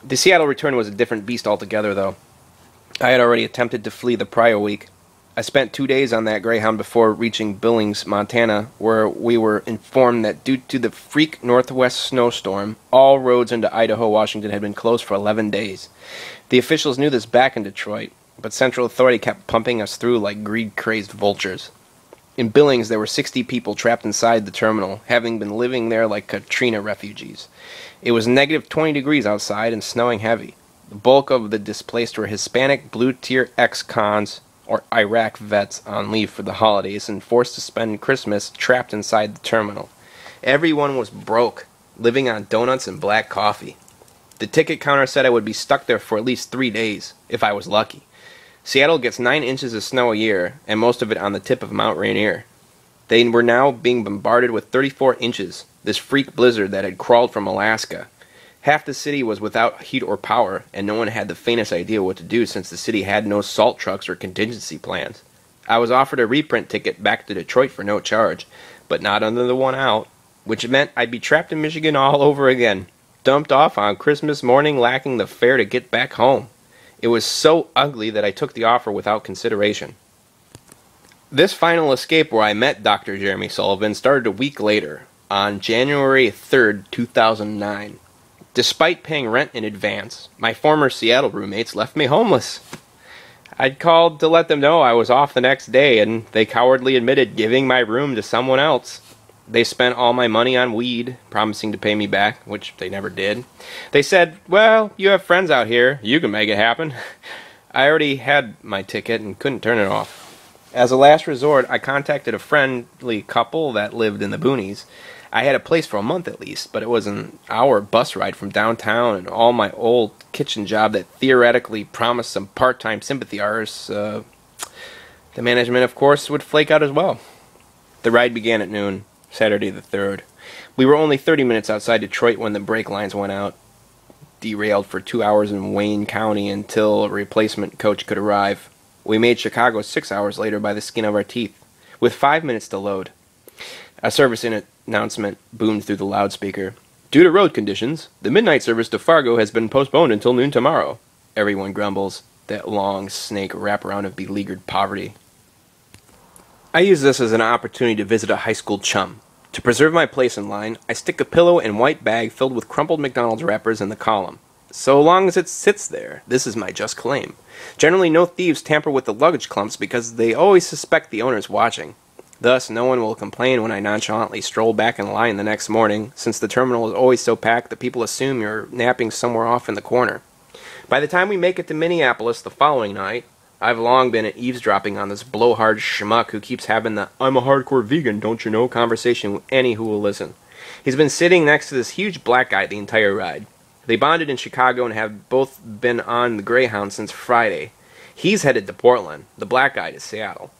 The Seattle return was a different beast altogether, though. I had already attempted to flee the prior week. I spent 2 days on that Greyhound before reaching Billings, Montana, where we were informed that due to the freak northwest snowstorm, all roads into Idaho, Washington had been closed for 11 days. The officials knew this back in Detroit, but Central Authority kept pumping us through like greed-crazed vultures. In Billings, there were 60 people trapped inside the terminal, having been living there like Katrina refugees. It was negative 20 degrees outside and snowing heavy. The bulk of the displaced were Hispanic blue-tier ex-cons or Iraq vets on leave for the holidays and forced to spend Christmas trapped inside the terminal. Everyone was broke, living on donuts and black coffee. The ticket counter said I would be stuck there for at least 3 days, if I was lucky. Seattle gets 9 inches of snow a year, and most of it on the tip of Mount Rainier. They were now being bombarded with 34 inches, this freak blizzard that had crawled from Alaska. Half the city was without heat or power, and no one had the faintest idea what to do since the city had no salt trucks or contingency plans. I was offered a reprint ticket back to Detroit for no charge, but not under the one out, which meant I'd be trapped in Michigan all over again, dumped off on Christmas morning lacking the fare to get back home. It was so ugly that I took the offer without consideration. This final escape where I met Dr. Jeremy Sullivan started a week later, on January 3rd, 2009. Despite paying rent in advance, my former Seattle roommates left me homeless. I'd called to let them know I was off the next day, and they cowardly admitted giving my room to someone else. They spent all my money on weed, promising to pay me back, which they never did. They said, "Well, you have friends out here. You can make it happen." I already had my ticket and couldn't turn it off. As a last resort, I contacted a friendly couple that lived in the boonies. I had a place for a month at least, but it was an hour bus ride from downtown, and all my old kitchen job that theoretically promised some part-time sympathy hours, the management, of course, would flake out as well. The ride began at noon, Saturday the 3rd. We were only 30 minutes outside Detroit when the brake lines went out. Derailed for 2 hours in Wayne County until a replacement coach could arrive. We made Chicago 6 hours later by the skin of our teeth, with 5 minutes to load. A service announcement boomed through the loudspeaker. "Due to road conditions, the midnight service to Fargo has been postponed until noon tomorrow." Everyone grumbles, that long snake wraparound of beleaguered poverty. I use this as an opportunity to visit a high school chum. To preserve my place in line, I stick a pillow and white bag filled with crumpled McDonald's wrappers in the column. So long as it sits there, this is my just claim. Generally, no thieves tamper with the luggage clumps because they always suspect the owner's watching. Thus, no one will complain when I nonchalantly stroll back in line the next morning, since the terminal is always so packed that people assume you're napping somewhere off in the corner. By the time we make it to Minneapolis the following night, I've long been eavesdropping on this blowhard schmuck who keeps having the "I'm a hardcore vegan, don't you know" conversation with any who will listen. He's been sitting next to this huge black guy the entire ride. They bonded in Chicago and have both been on the Greyhound since Friday. He's headed to Portland, the black guy to Seattle.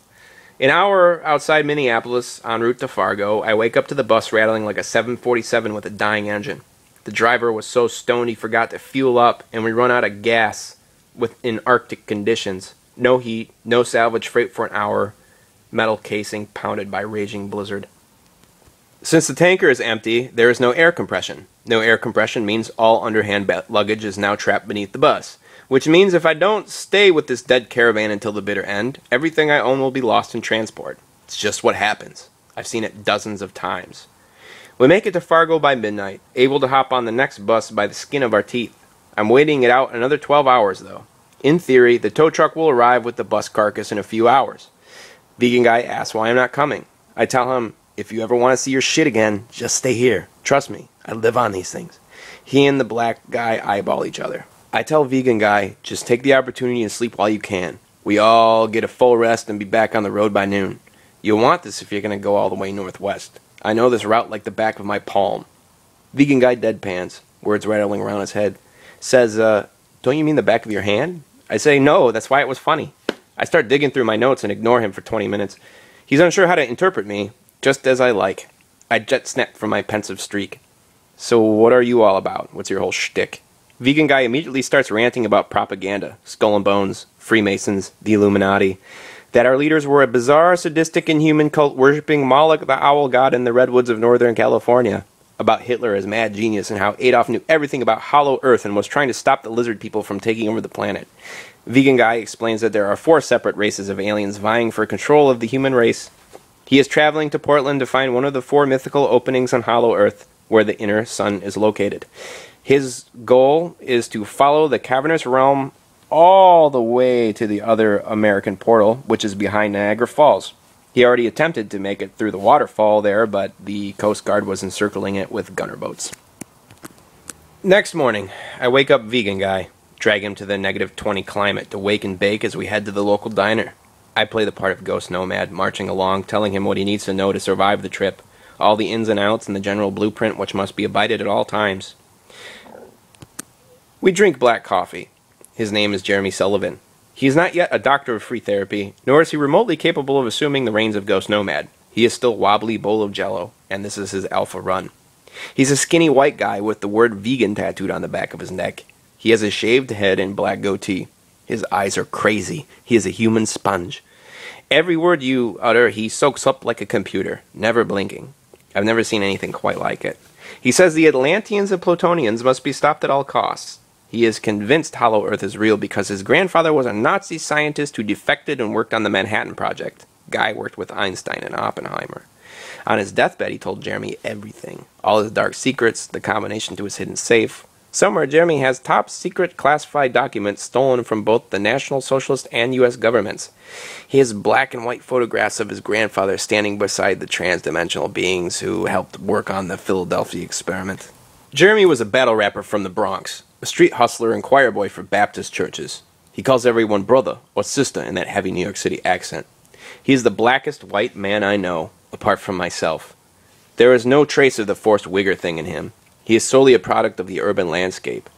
An hour outside Minneapolis, en route to Fargo, I wake up to the bus rattling like a 747 with a dying engine. The driver was so stoned he forgot to fuel up, and we run out of gas in Arctic conditions. No heat, no salvage freight for an hour, metal casing pounded by raging blizzard. Since the tanker is empty, there is no air compression. No air compression means all underhand luggage is now trapped beneath the bus, which means if I don't stay with this dead caravan until the bitter end, everything I own will be lost in transport. It's just what happens. I've seen it dozens of times. We make it to Fargo by midnight, able to hop on the next bus by the skin of our teeth. I'm waiting it out another 12 hours, though. In theory, the tow truck will arrive with the bus carcass in a few hours. Vegan guy asks why I'm not coming. I tell him, if you ever want to see your shit again, just stay here. Trust me, I live on these things. He and the black guy eyeball each other. I tell vegan guy, just take the opportunity and sleep while you can. We all get a full rest and be back on the road by noon. You'll want this if you're going to go all the way northwest. I know this route like the back of my palm. Vegan guy deadpans, words rattling around his head. Says, don't you mean the back of your hand? I say, no, that's why it was funny. I start digging through my notes and ignore him for 20 minutes. He's unsure how to interpret me, just as I like. I jet snap from my pensive streak. So what are you all about? What's your whole shtick? Vegan guy immediately starts ranting about propaganda, skull and bones, Freemasons, the Illuminati, that our leaders were a bizarre, sadistic, inhuman cult worshipping Moloch the owl god in the redwoods of Northern California, about Hitler as mad genius and how Adolf knew everything about Hollow Earth and was trying to stop the lizard people from taking over the planet. Vegan guy explains that there are 4 separate races of aliens vying for control of the human race. He is traveling to Portland to find one of the 4 mythical openings on Hollow Earth, where the inner sun is located. His goal is to follow the cavernous realm all the way to the other American portal, which is behind Niagara Falls. He already attempted to make it through the waterfall there, but the Coast Guard was encircling it with gunner boats. Next morning, I wake up vegan guy. Drag him to the -20 climate to wake and bake as we head to the local diner. I play the part of Ghost Nomad, marching along, telling him what he needs to know to survive the trip, all the ins and outs and the general blueprint which must be abided at all times. We drink black coffee. His name is Jeremy Sullivan. He is not yet a doctor of free therapy, nor is he remotely capable of assuming the reins of Ghost Nomad. He is still wobbly bowl of jello, and this is his alpha run. He's a skinny white guy with the word vegan tattooed on the back of his neck. He has a shaved head and black goatee. His eyes are crazy. He is a human sponge. Every word you utter, he soaks up like a computer, never blinking. I've never seen anything quite like it. He says the Atlanteans and Plutonians must be stopped at all costs. He is convinced Hollow Earth is real because his grandfather was a Nazi scientist who defected and worked on the Manhattan Project. Guy worked with Einstein and Oppenheimer. On his deathbed, he told Jeremy everything. All his dark secrets, the combination to his hidden safe. Somewhere, Jeremy has top secret classified documents stolen from both the National Socialist and U.S. governments. He has black and white photographs of his grandfather standing beside the transdimensional beings who helped work on the Philadelphia experiment. Jeremy was a battle rapper from the Bronx, a street hustler and choir boy for Baptist churches. He calls everyone brother or sister in that heavy New York City accent. He is the blackest white man I know, apart from myself. There is no trace of the forced wigger thing in him. He is solely a product of the urban landscape.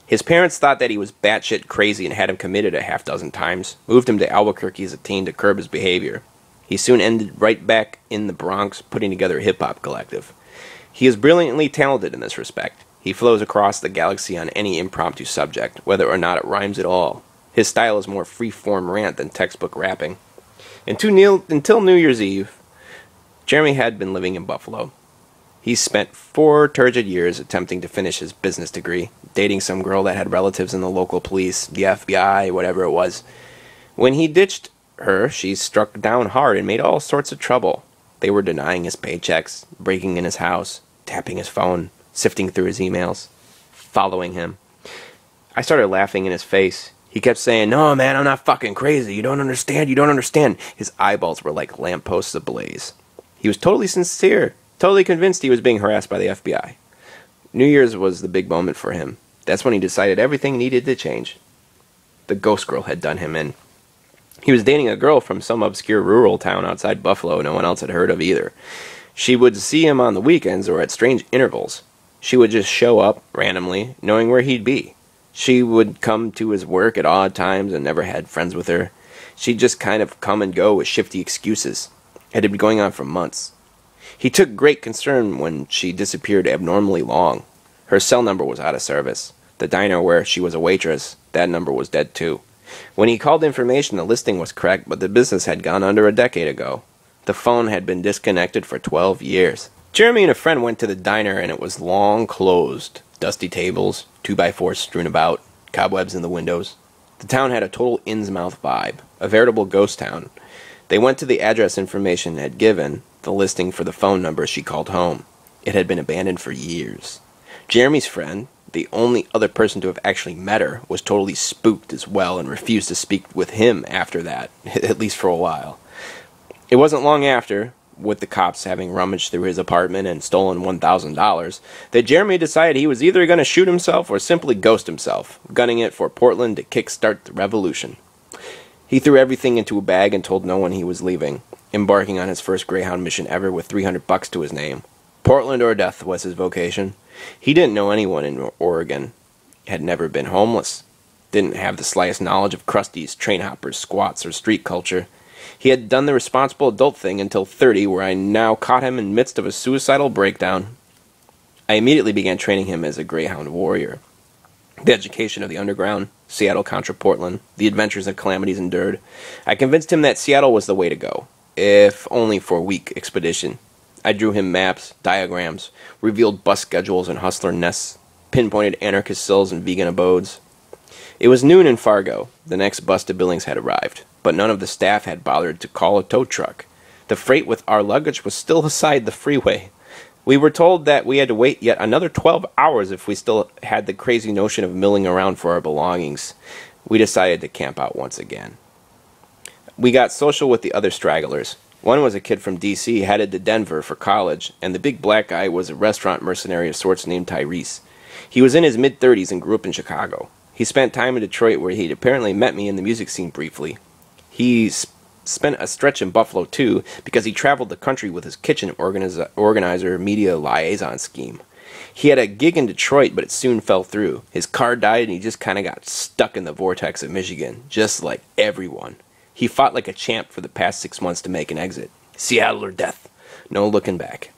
His parents thought that he was batshit crazy and had him committed a half-dozen times, moved him to Albuquerque as a teen to curb his behavior. He soon ended right back in the Bronx, putting together a hip-hop collective. He is brilliantly talented in this respect. He flows across the galaxy on any impromptu subject, whether or not it rhymes at all. His style is more free-form rant than textbook rapping. Until New Year's Eve, Jeremy had been living in Buffalo. He spent 4 turgid years attempting to finish his business degree, dating some girl that had relatives in the local police, the FBI, whatever it was. When he ditched her, she struck down hard and made all sorts of trouble. They were denying his paychecks, breaking in his house, tapping his phone, sifting through his emails, following him. I started laughing in his face. He kept saying, "No, man, I'm not fucking crazy. You don't understand. You don't understand." His eyeballs were like lampposts ablaze. He was totally sincere, totally convinced he was being harassed by the FBI. New Year's was the big moment for him. That's when he decided everything needed to change. The ghost girl had done him in. He was dating a girl from some obscure rural town outside Buffalo no one else had heard of either. She would see him on the weekends or at strange intervals. She would just show up, randomly, knowing where he'd be. She would come to his work at odd times and never had friends with her. She'd just kind of come and go with shifty excuses. It had been going on for months. He took great concern when she disappeared abnormally long. Her cell number was out of service. The diner where she was a waitress, that number was dead too. When he called information, the listing was correct, but the business had gone under a decade ago. The phone had been disconnected for 12 years. Jeremy and a friend went to the diner and it was long closed. Dusty tables, 2x4s strewn about, cobwebs in the windows. The town had a total Innsmouth vibe, a veritable ghost town. They went to the address information had given, the listing for the phone number she called home. It had been abandoned for years. Jeremy's friend, the only other person to have actually met her, was totally spooked as well and refused to speak with him after that, at least for a while. It wasn't long after, with the cops having rummaged through his apartment and stolen $1,000, that Jeremy decided he was either going to shoot himself or simply ghost himself, gunning it for Portland to kickstart the revolution. He threw everything into a bag and told no one he was leaving, embarking on his first Greyhound mission ever with $300 to his name. Portland or death was his vocation. He didn't know anyone in Oregon, had never been homeless, didn't have the slightest knowledge of crusties, train hoppers, squats, or street culture. He had done the responsible adult thing until 30, where I now caught him in the midst of a suicidal breakdown. I immediately began training him as a Greyhound warrior. The education of the underground, Seattle contra Portland, the adventures and calamities endured. I convinced him that Seattle was the way to go, if only for a week expedition. I drew him maps, diagrams, revealed bus schedules and hustler nests, pinpointed anarchist cells and vegan abodes. It was noon in Fargo. The next bus to Billings had arrived, but none of the staff had bothered to call a tow truck. The freight with our luggage was still aside the freeway. We were told that we had to wait yet another 12 hours if we still had the crazy notion of milling around for our belongings. We decided to camp out once again. We got social with the other stragglers. One was a kid from D.C. headed to Denver for college, and the big black guy was a restaurant mercenary of sorts named Tyrese. He was in his mid-30s and grew up in Chicago. He spent time in Detroit where he'd apparently met me in the music scene briefly. He spent a stretch in Buffalo too because he traveled the country with his kitchen organizer media liaison scheme. He had a gig in Detroit, but it soon fell through. His car died and he just kind of got stuck in the vortex of Michigan, just like everyone. He fought like a champ for the past 6 months to make an exit. Seattle or death. No looking back.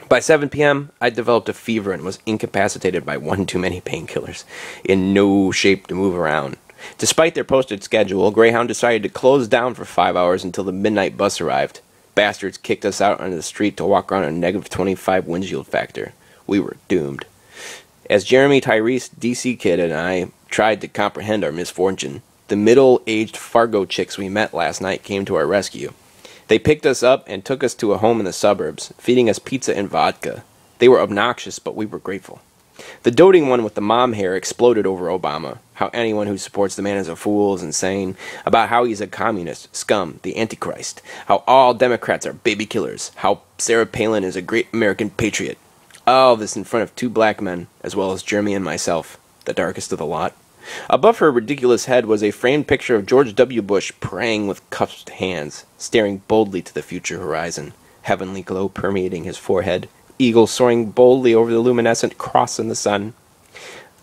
By 7 p.m., I developed a fever and was incapacitated by one too many painkillers, in no shape to move around. Despite their posted schedule, Greyhound decided to close down for 5 hours until the midnight bus arrived. Bastards kicked us out onto the street to walk around a negative 25 windshield factor. We were doomed. As Jeremy, Tyrese, DC Kid, and I tried to comprehend our misfortune, the middle-aged Fargo chicks we met last night came to our rescue. They picked us up and took us to a home in the suburbs, feeding us pizza and vodka. They were obnoxious, but we were grateful. The doting one with the mom hair exploded over Obama, how anyone who supports the man is a fool is insane, about how he's a communist, scum, the Antichrist, how all Democrats are baby killers, how Sarah Palin is a great American patriot. All this in front of 2 black men, as well as Jeremy and myself, the darkest of the lot. Above her ridiculous head was a framed picture of George W. Bush praying with cupped hands, staring boldly to the future horizon, heavenly glow permeating his forehead, eagle soaring boldly over the luminescent cross in the sun.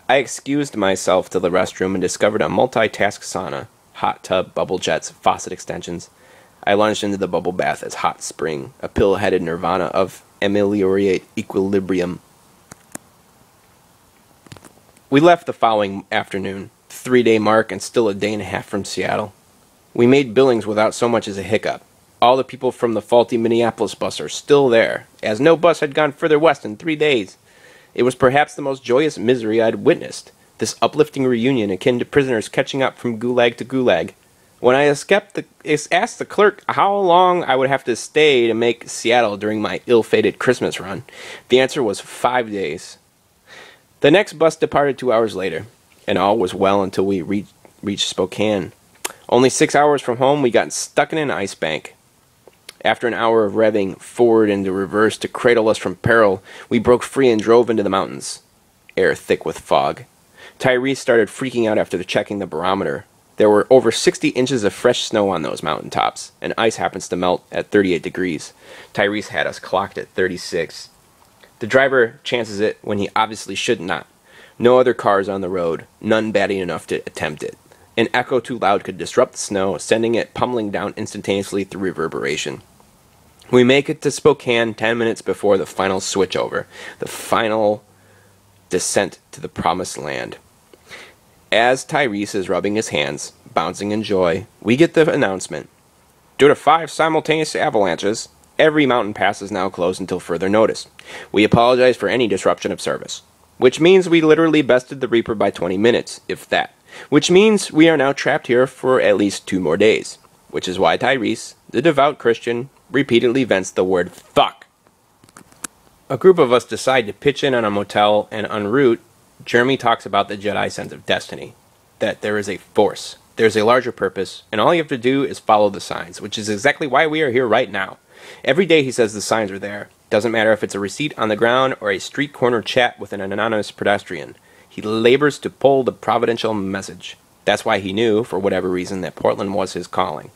I excused myself to the restroom and discovered a multitask sauna, hot tub, bubble jets, faucet extensions. I lunged into the bubble bath as hot spring, a pill-headed nirvana of ameliorate equilibrium. We left the following afternoon, 3-day mark and still a day and a half from Seattle. We made Billings without so much as a hiccup. All the people from the faulty Minneapolis bus are still there, as no bus had gone further west in 3 days. It was perhaps the most joyous misery I'd witnessed, this uplifting reunion akin to prisoners catching up from gulag to gulag. When I asked the clerk how long I would have to stay to make Seattle during my ill-fated Christmas run, the answer was 5 days. The next bus departed 2 hours later, and all was well until we reached Spokane. Only 6 hours from home, we got stuck in an ice bank. After an hour of revving forward and reverse to cradle us from peril, we broke free and drove into the mountains. Air thick with fog. Tyrese started freaking out after checking the barometer. There were over 60 inches of fresh snow on those mountaintops, and ice happens to melt at 38 degrees. Tyrese had us clocked at 36. The driver chances it when he obviously should not. No other cars on the road, none batty enough to attempt it. An echo too loud could disrupt the snow, sending it pummeling down instantaneously through reverberation. We make it to Spokane 10 minutes before the final switchover, the final descent to the promised land. As Tyrese is rubbing his hands, bouncing in joy, we get the announcement. Due to 5 simultaneous avalanches, every mountain pass is now closed until further notice. We apologize for any disruption of service. Which means we literally bested the Reaper by 20 minutes, if that. Which means we are now trapped here for at least 2 more days. Which is why Tyrese, the devout Christian, repeatedly vents the word fuck. A group of us decide to pitch in on a motel, and en route, Jeremy talks about the Jedi sense of destiny. That there is a force, there's a larger purpose, and all you have to do is follow the signs, which is exactly why we are here right now. Every day he says the signs are there. Doesn't matter if it's a receipt on the ground or a street corner chat with an anonymous pedestrian. He labors to pull the providential message. That's why he knew, for whatever reason, that Portland was his calling.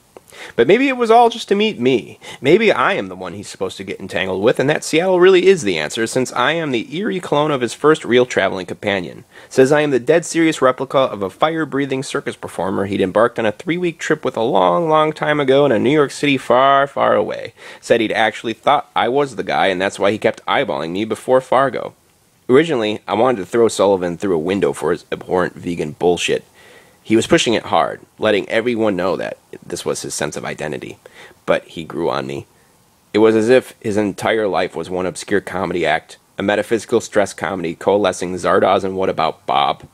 But maybe it was all just to meet me. Maybe I am the one he's supposed to get entangled with, and that Seattle really is the answer, since I am the eerie clone of his first real traveling companion. Says I am the dead serious replica of a fire-breathing circus performer he'd embarked on a 3-week trip with a long, long time ago in a New York City far, far away. Said he'd actually thought I was the guy, and that's why he kept eyeballing me before Fargo. Originally, I wanted to throw Sullivan through a window for his abhorrent vegan bullshit. He was pushing it hard, letting everyone know that this was his sense of identity. But he grew on me. It was as if his entire life was one obscure comedy act, a metaphysical stress comedy coalescing Zardoz and What About Bob.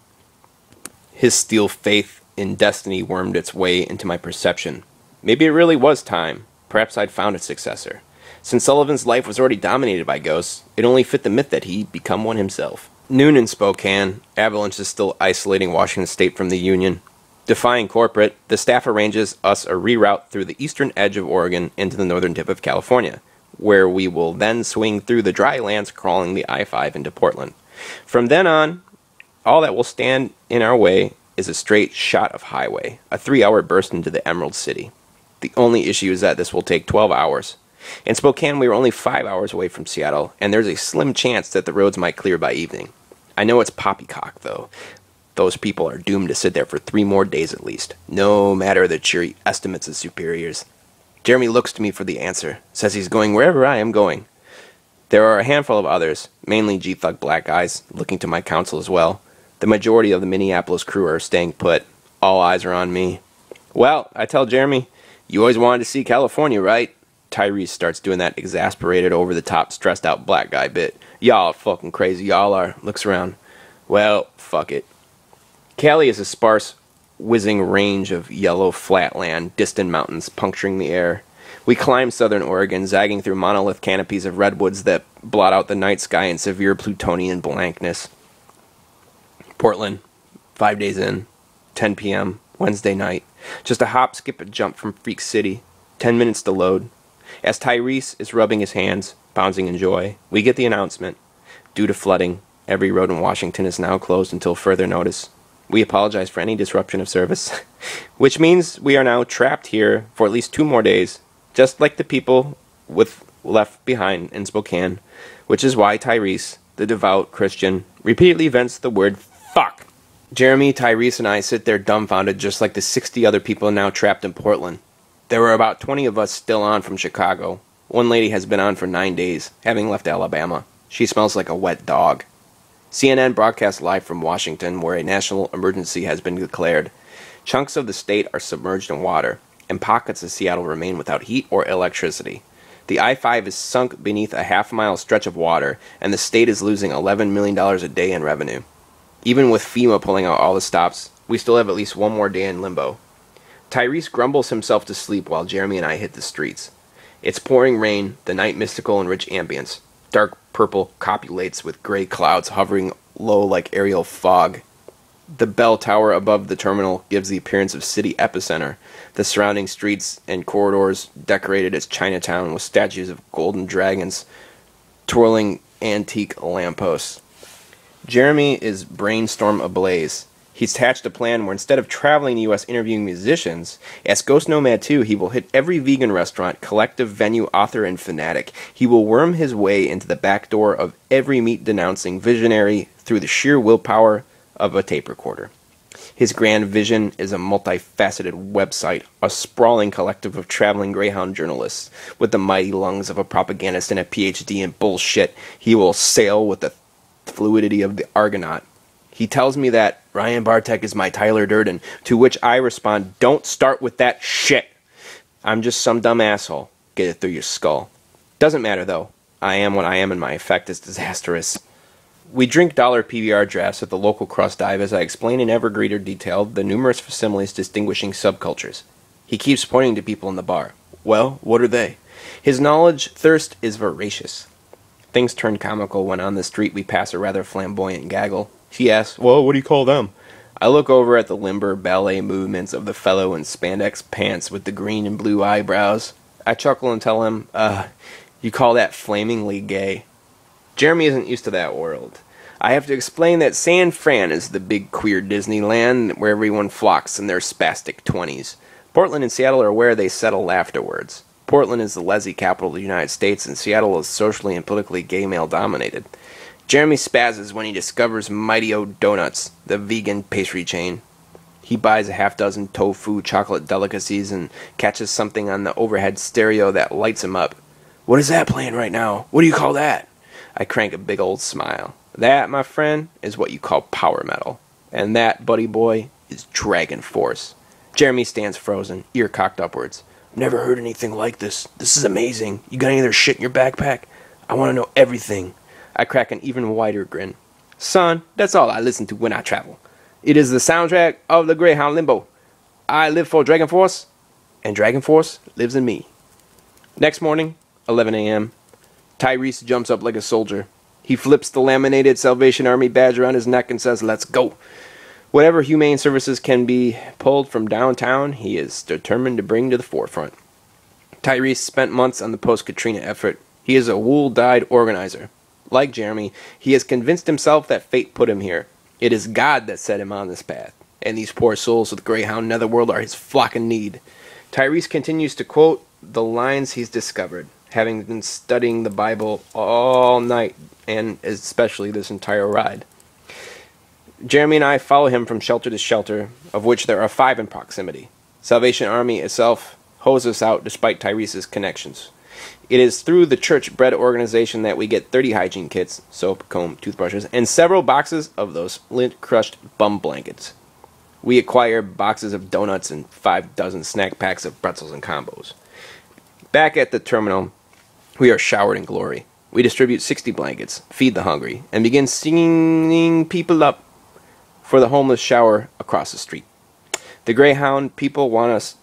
His steel faith in destiny wormed its way into my perception. Maybe it really was time. Perhaps I'd found a successor. Since Sullivan's life was already dominated by ghosts, it only fit the myth that he'd become one himself. Noon in Spokane. Avalanche is still isolating Washington State from the Union. Defying corporate, the staff arranges us a reroute through the eastern edge of Oregon into the northern tip of California, where we will then swing through the dry lands crawling the I-5 into Portland. From then on, All that will stand in our way is a straight shot of highway, a 3-hour burst into the Emerald City. The only issue is that this will take 12 hours. In Spokane, we are only 5 hours away from Seattle, and there's a slim chance that the roads might clear by evening. I know it's poppycock, though. Those people are doomed to sit there for 3 more days at least, no matter the cheery estimates of superiors. Jeremy looks to me for the answer, says he's going wherever I am going. There are a handful of others, mainly G-Thug black guys, looking to my counsel as well. The majority of the Minneapolis crew are staying put. All eyes are on me. Well, I tell Jeremy, you always wanted to see California, right? Tyrese starts doing that exasperated, over-the-top, stressed-out black guy bit. Y'all are fucking crazy, y'all are. Looks around. Well, fuck it. Cali is a sparse, whizzing range of yellow flatland, distant mountains puncturing the air. We climb southern Oregon, zagging through monolith canopies of redwoods that blot out the night sky in severe Plutonian blankness. Portland, 5 days in, 10 p.m., Wednesday night. Just a hop, skip, a jump from Freak City. 10 minutes to load. As Tyrese is rubbing his hands, bouncing in joy, we get the announcement. Due to flooding, every road in Washington is now closed until further notice. We apologize for any disruption of service, which means we are now trapped here for at least 2 more days, just like the people left behind in Spokane, which is why Tyrese, the devout Christian, repeatedly vents the word fuck. Jeremy, Tyrese, and I sit there dumbfounded just like the 60 other people now trapped in Portland. There were about 20 of us still on from Chicago. One lady has been on for 9 days, having left Alabama. She smells like a wet dog. CNN broadcasts live from Washington, where a national emergency has been declared. Chunks of the state are submerged in water, and pockets of Seattle remain without heat or electricity. The I-5 is sunk beneath a half-mile stretch of water, and the state is losing $11 million a day in revenue. Even with FEMA pulling out all the stops, we still have at least 1 more day in limbo. Tyrese grumbles himself to sleep while Jeremy and I hit the streets. It's pouring rain, the night mystical and rich ambience. Dark purple copulates with gray clouds hovering low like aerial fog. The bell tower above the terminal gives the appearance of city epicenter, the surrounding streets and corridors decorated as Chinatown with statues of golden dragons, twirling antique lampposts. Jeremy is brainstorm ablaze. He's hatched a plan where instead of traveling the U.S. interviewing musicians, as GhostNomad 2, he will hit every vegan restaurant, collective venue, author, and fanatic. He will worm his way into the back door of every meat-denouncing visionary through the sheer willpower of a tape recorder. His grand vision is a multifaceted website, a sprawling collective of traveling Greyhound journalists. With the mighty lungs of a propagandist and a PhD in bullshit, he will sail with the fluidity of the Argonaut. He tells me that Ryan Bartek is my Tyler Durden, to which I respond, don't start with that shit. I'm just some dumb asshole. Get it through your skull. Doesn't matter, though. I am what I am, and my effect is disastrous. We drink dollar PBR drafts at the local crust dive as I explain in ever greater detail the numerous facsimiles distinguishing subcultures. He keeps pointing to people in the bar. Well, what are they? His knowledge thirst is voracious. Things turn comical when on the street we pass a rather flamboyant gaggle. He asks, well, what do you call them? I look over at the limber ballet movements of the fellow in spandex pants with the green and blue eyebrows. I chuckle and tell him, you call that flamingly gay. Jeremy isn't used to that world. I have to explain that San Fran is the big queer Disneyland where everyone flocks in their spastic 20s. Portland and Seattle are where they settle afterwards. Portland is the lessee capital of the United States, and Seattle is socially and politically gay male-dominated. Jeremy spazzes when he discovers Mighty O Donuts, the vegan pastry chain. He buys a half-dozen tofu chocolate delicacies and catches something on the overhead stereo that lights him up. What is that playing right now? What do you call that? I crank a big old smile. That, my friend, is what you call power metal. And that, buddy boy, is Dragon Force. Jeremy stands frozen, ear cocked upwards. Never heard anything like this. This is amazing. You got any other shit in your backpack? I want to know everything. I crack an even wider grin. Son, that's all I listen to when I travel. It is the soundtrack of the Greyhound Limbo. I live for Dragon Force, and Dragon Force lives in me. Next morning, 11 a.m., Tyrese jumps up like a soldier. He flips the laminated Salvation Army badge around his neck and says, let's go. Whatever humane services can be pulled from downtown, he is determined to bring to the forefront. Tyrese spent months on the post-Katrina effort. He is a wool-dyed organizer. Like Jeremy, he has convinced himself that fate put him here. It is God that set him on this path, and these poor souls of the Greyhound netherworld are his flock in need. Tyrese continues to quote the lines he's discovered, having been studying the Bible all night, and especially this entire ride. Jeremy and I follow him from shelter to shelter, of which there are 5 in proximity. Salvation Army itself hoes us out despite Tyrese's connections. It is through the church-bred organization that we get 30 hygiene kits, soap, comb, toothbrushes, and several boxes of those lint-crushed bum blankets. We acquire boxes of donuts and 5 dozen snack packs of pretzels and combos. Back at the terminal, we are showered in glory. We distribute 60 blankets, feed the hungry, and begin singing people up for the homeless shower across the street. The Greyhound people want us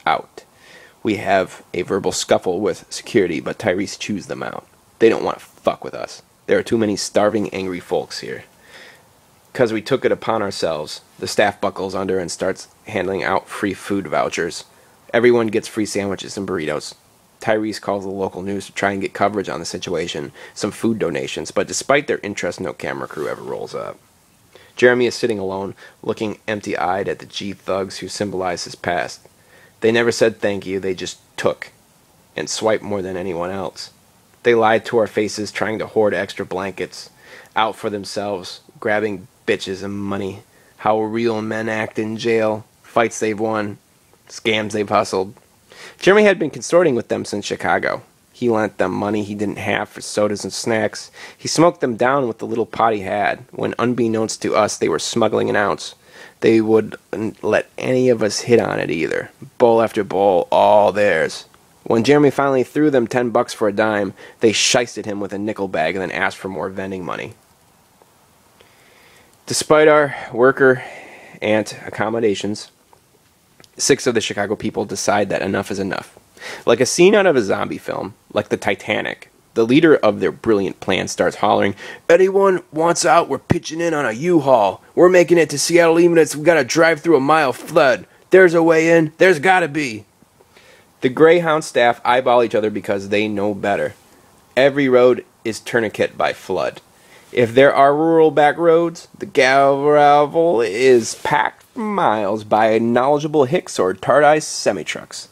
out. We have a verbal scuffle with security, but Tyrese chews them out. They don't want to fuck with us. There are too many starving, angry folks here. Because we took it upon ourselves, the staff buckles under and starts handing out free food vouchers. Everyone gets free sandwiches and burritos. Tyrese calls the local news to try and get coverage on the situation, some food donations, but despite their interest, no camera crew ever rolls up. Jeremy is sitting alone, looking empty-eyed at the G-thugs who symbolize his past. They never said thank you, they just took, and swiped more than anyone else. They lied to our faces, trying to hoard extra blankets, out for themselves, grabbing bitches and money. How real men act in jail, fights they've won, scams they've hustled. Jeremy had been consorting with them since Chicago. He lent them money he didn't have for sodas and snacks. He smoked them down with the little pot he had, when unbeknownst to us they were smuggling an ounce. They wouldn't let any of us hit on it either. Bowl after bowl, all theirs. When Jeremy finally threw them $10 for a dime, they shysted him with a nickel bag and then asked for more vending money. Despite our worker ant accommodations, 6 of the Chicago people decide that enough is enough. Like a scene out of a zombie film, like the Titanic, the leader of their brilliant plan starts hollering, "Anyone wants out, we're pitching in on a U-Haul. We're making it to Seattle even if we gotta drive through a mile flood. There's a way in, there's gotta be." The Greyhound staff eyeball each other because they know better. Every road is tourniquet by flood. If there are rural back roads, the gravel is packed for miles by knowledgeable Hicks or Tardis semi-trucks.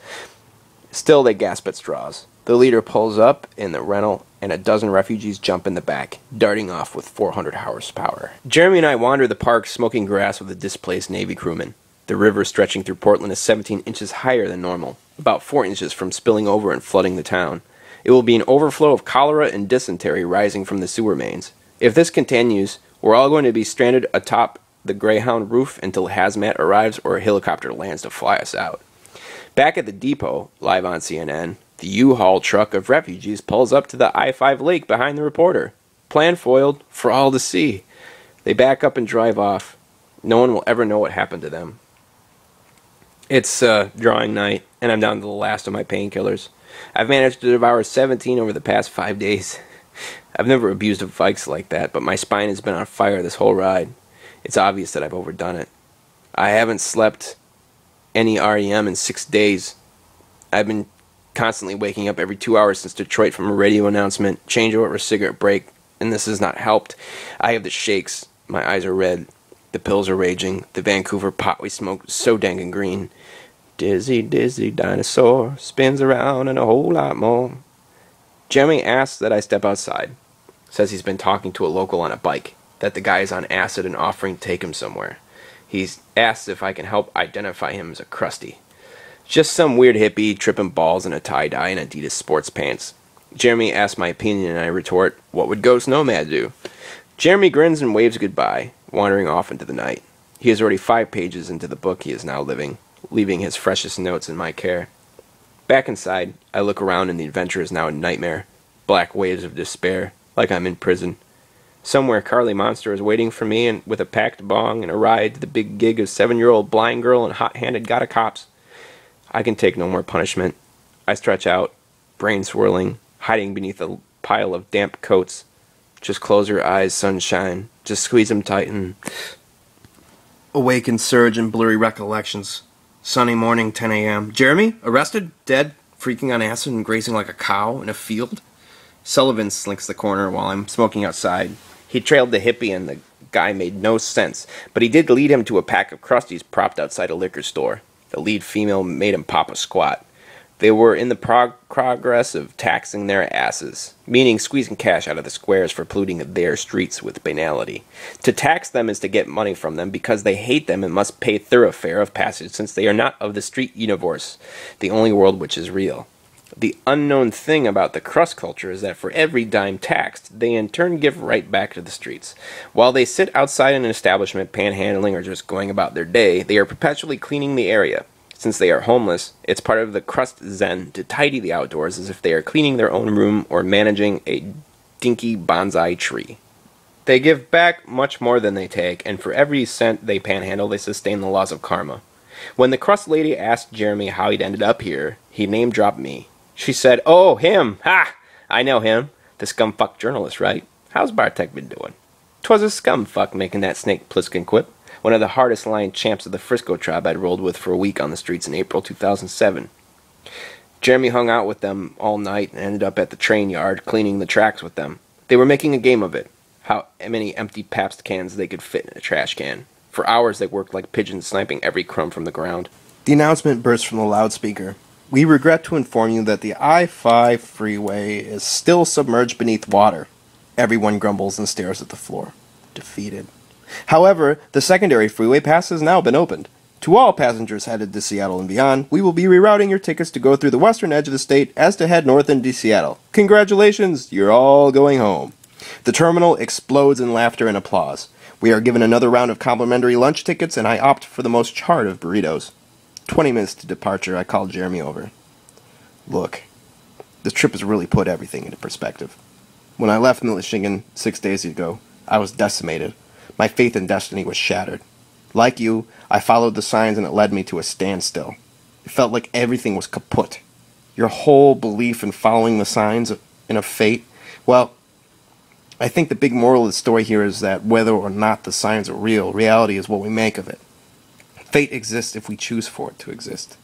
Still, they gasp at straws. The leader pulls up in the rental, and a dozen refugees jump in the back, darting off with 400 horsepower. Jeremy and I wander the park, smoking grass with a displaced Navy crewman. The river stretching through Portland is 17 inches higher than normal, about 4 inches from spilling over and flooding the town. It will be an overflow of cholera and dysentery rising from the sewer mains. If this continues, we're all going to be stranded atop the Greyhound roof until hazmat arrives or a helicopter lands to fly us out. Back at the depot, live on CNN, the U-Haul truck of refugees pulls up to the I-5 lake behind the reporter. Plan foiled for all to see. They back up and drive off. No one will ever know what happened to them. It's drawing night, and I'm down to the last of my painkillers. I've managed to devour 17 over the past 5 days. I've never abused a Vikes like that, but my spine has been on fire this whole ride. It's obvious that I've overdone it. I haven't slept any REM in 6 days. I've been constantly waking up every 2 hours since Detroit from a radio announcement, changeover, cigarette break, and this has not helped. I have the shakes. My eyes are red. The pills are raging. The Vancouver pot we smoked is so dang and green. Dizzy, dizzy dinosaur spins around and a whole lot more. Jeremy asks that I step outside. Says he's been talking to a local on a bike, that the guy is on acid and offering to take him somewhere. He's asked if I can help identify him as a crusty. Just some weird hippie tripping balls in a tie-dye and Adidas sports pants. Jeremy asks my opinion and I retort, what would GhostNomad do? Jeremy grins and waves goodbye, wandering off into the night. He is already 5 pages into the book he is now living, leaving his freshest notes in my care. Back inside, I look around and the adventure is now a nightmare. Black waves of despair, like I'm in prison. Somewhere Carly Monster is waiting for me and with a packed bong and a ride to the big gig of 7-year-old blind girl and hot-handed gotta cops. I can take no more punishment. I stretch out, brain swirling, hiding beneath a pile of damp coats. Just close your eyes, sunshine. Just squeeze them tight and awaken surge in blurry recollections. Sunny morning, 10 a.m. Jeremy? Arrested? Dead? Freaking on acid and grazing like a cow in a field? Sullivan slinks the corner while I'm smoking outside. He trailed the hippie and the guy made no sense, but he did lead him to a pack of crusties propped outside a liquor store. The lead female made him pop a squat. They were in the progress of taxing their asses, meaning squeezing cash out of the squares for polluting their streets with banality. To tax them is to get money from them because they hate them and must pay thoroughfare of passage since they are not of the street universe, the only world which is real. The unknown thing about the crust culture is that for every dime taxed, they in turn give right back to the streets. While they sit outside an establishment panhandling or just going about their day, they are perpetually cleaning the area. Since they are homeless, it's part of the crust zen to tidy the outdoors as if they are cleaning their own room or managing a dinky bonsai tree. They give back much more than they take, and for every cent they panhandle, they sustain the laws of karma. When the crust lady asked Jeremy how he'd ended up here, he name-dropped me. She said, "Oh, him! Ha! I know him. The scumfuck journalist, right? How's Bartek been doing?" 'Twas a scumfuck making that Snake Plissken quip. One of the hardest lying champs of the Frisco tribe I'd rolled with for a week on the streets in April 2007. Jeremy hung out with them all night and ended up at the train yard cleaning the tracks with them. They were making a game of it, how many empty Pabst cans they could fit in a trash can. For hours they worked like pigeons sniping every crumb from the ground. The announcement burst from the loudspeaker. "We regret to inform you that the I-5 freeway is still submerged beneath water." Everyone grumbles and stares at the floor, defeated. However, the secondary freeway pass has now been opened. To all passengers headed to Seattle and beyond, we will be rerouting your tickets to go through the western edge of the state as to head north into Seattle. Congratulations, you're all going home. The terminal explodes in laughter and applause. We are given another round of complimentary lunch tickets, and I opt for the most charred of burritos. 20 minutes to departure, I called Jeremy over. "Look, this trip has really put everything into perspective. When I left Michigan 6 days ago, I was decimated. My faith in destiny was shattered. Like you, I followed the signs and it led me to a standstill. It felt like everything was kaput. Your whole belief in following the signs and of fate, well, I think the big moral of the story here is that whether or not the signs are real, reality is what we make of it. Fate exists if we choose for it to exist.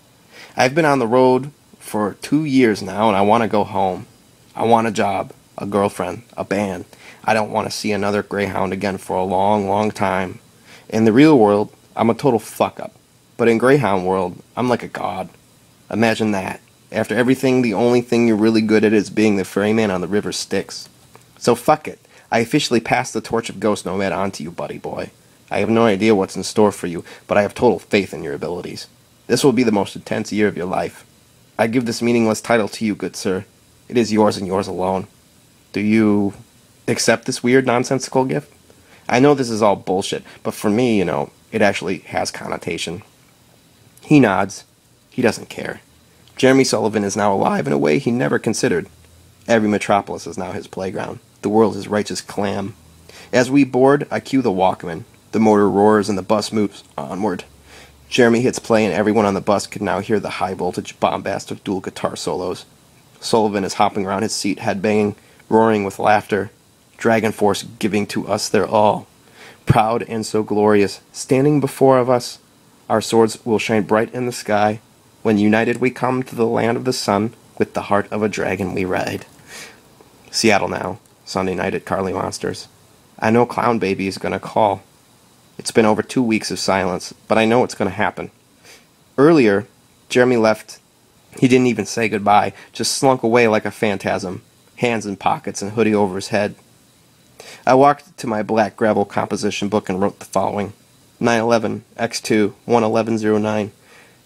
I've been on the road for 2 years now and I want to go home. I want a job, a girlfriend, a band. I don't want to see another Greyhound again for a long, long time. In the real world, I'm a total fuck-up. But in Greyhound world, I'm like a god. Imagine that. After everything, the only thing you're really good at is being the ferryman on the river Styx. So fuck it. I officially pass the torch of GhostNomad on to you, buddy boy. I have no idea what's in store for you, but I have total faith in your abilities. This will be the most intense year of your life. I give this meaningless title to you, good sir. It is yours and yours alone. Do you accept this weird, nonsensical gift? I know this is all bullshit, but for me, it actually has connotation." He nods. He doesn't care. Jeremy Sullivan is now alive in a way he never considered. Every metropolis is now his playground. The world his righteous clam. As we board, I cue the Walkman. The motor roars and the bus moves onward. Jeremy hits play and everyone on the bus can now hear the high-voltage bombast of dual guitar solos. Sullivan is hopping around his seat, headbanging, roaring with laughter. Dragon Force giving to us their all. Proud and so glorious, standing before of us, our swords will shine bright in the sky. When united we come to the land of the sun, with the heart of a dragon we ride. Seattle now, Sunday night at Carly Monsters. I know Clown Baby is gonna call. It's been over 2 weeks of silence, but I know it's gonna happen. Earlier, Jeremy left. He didn't even say goodbye, just slunk away like a phantasm, hands in pockets and hoodie over his head. I walked to my black gravel composition book and wrote the following. 9/11, X2, 11109.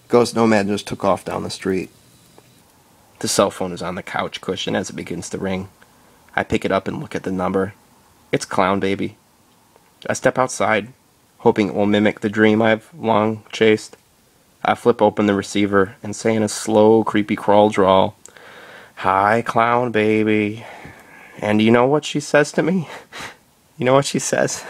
GhostNomad just took off down the street. The cell phone is on the couch cushion as it begins to ring. I pick it up and look at the number. It's Clown Baby. I step outside, hoping it will mimic the dream I've long chased. I flip open the receiver and say in a slow, creepy crawl drawl, "Hi, Clown Baby." And you know what she says to me? You know what she says?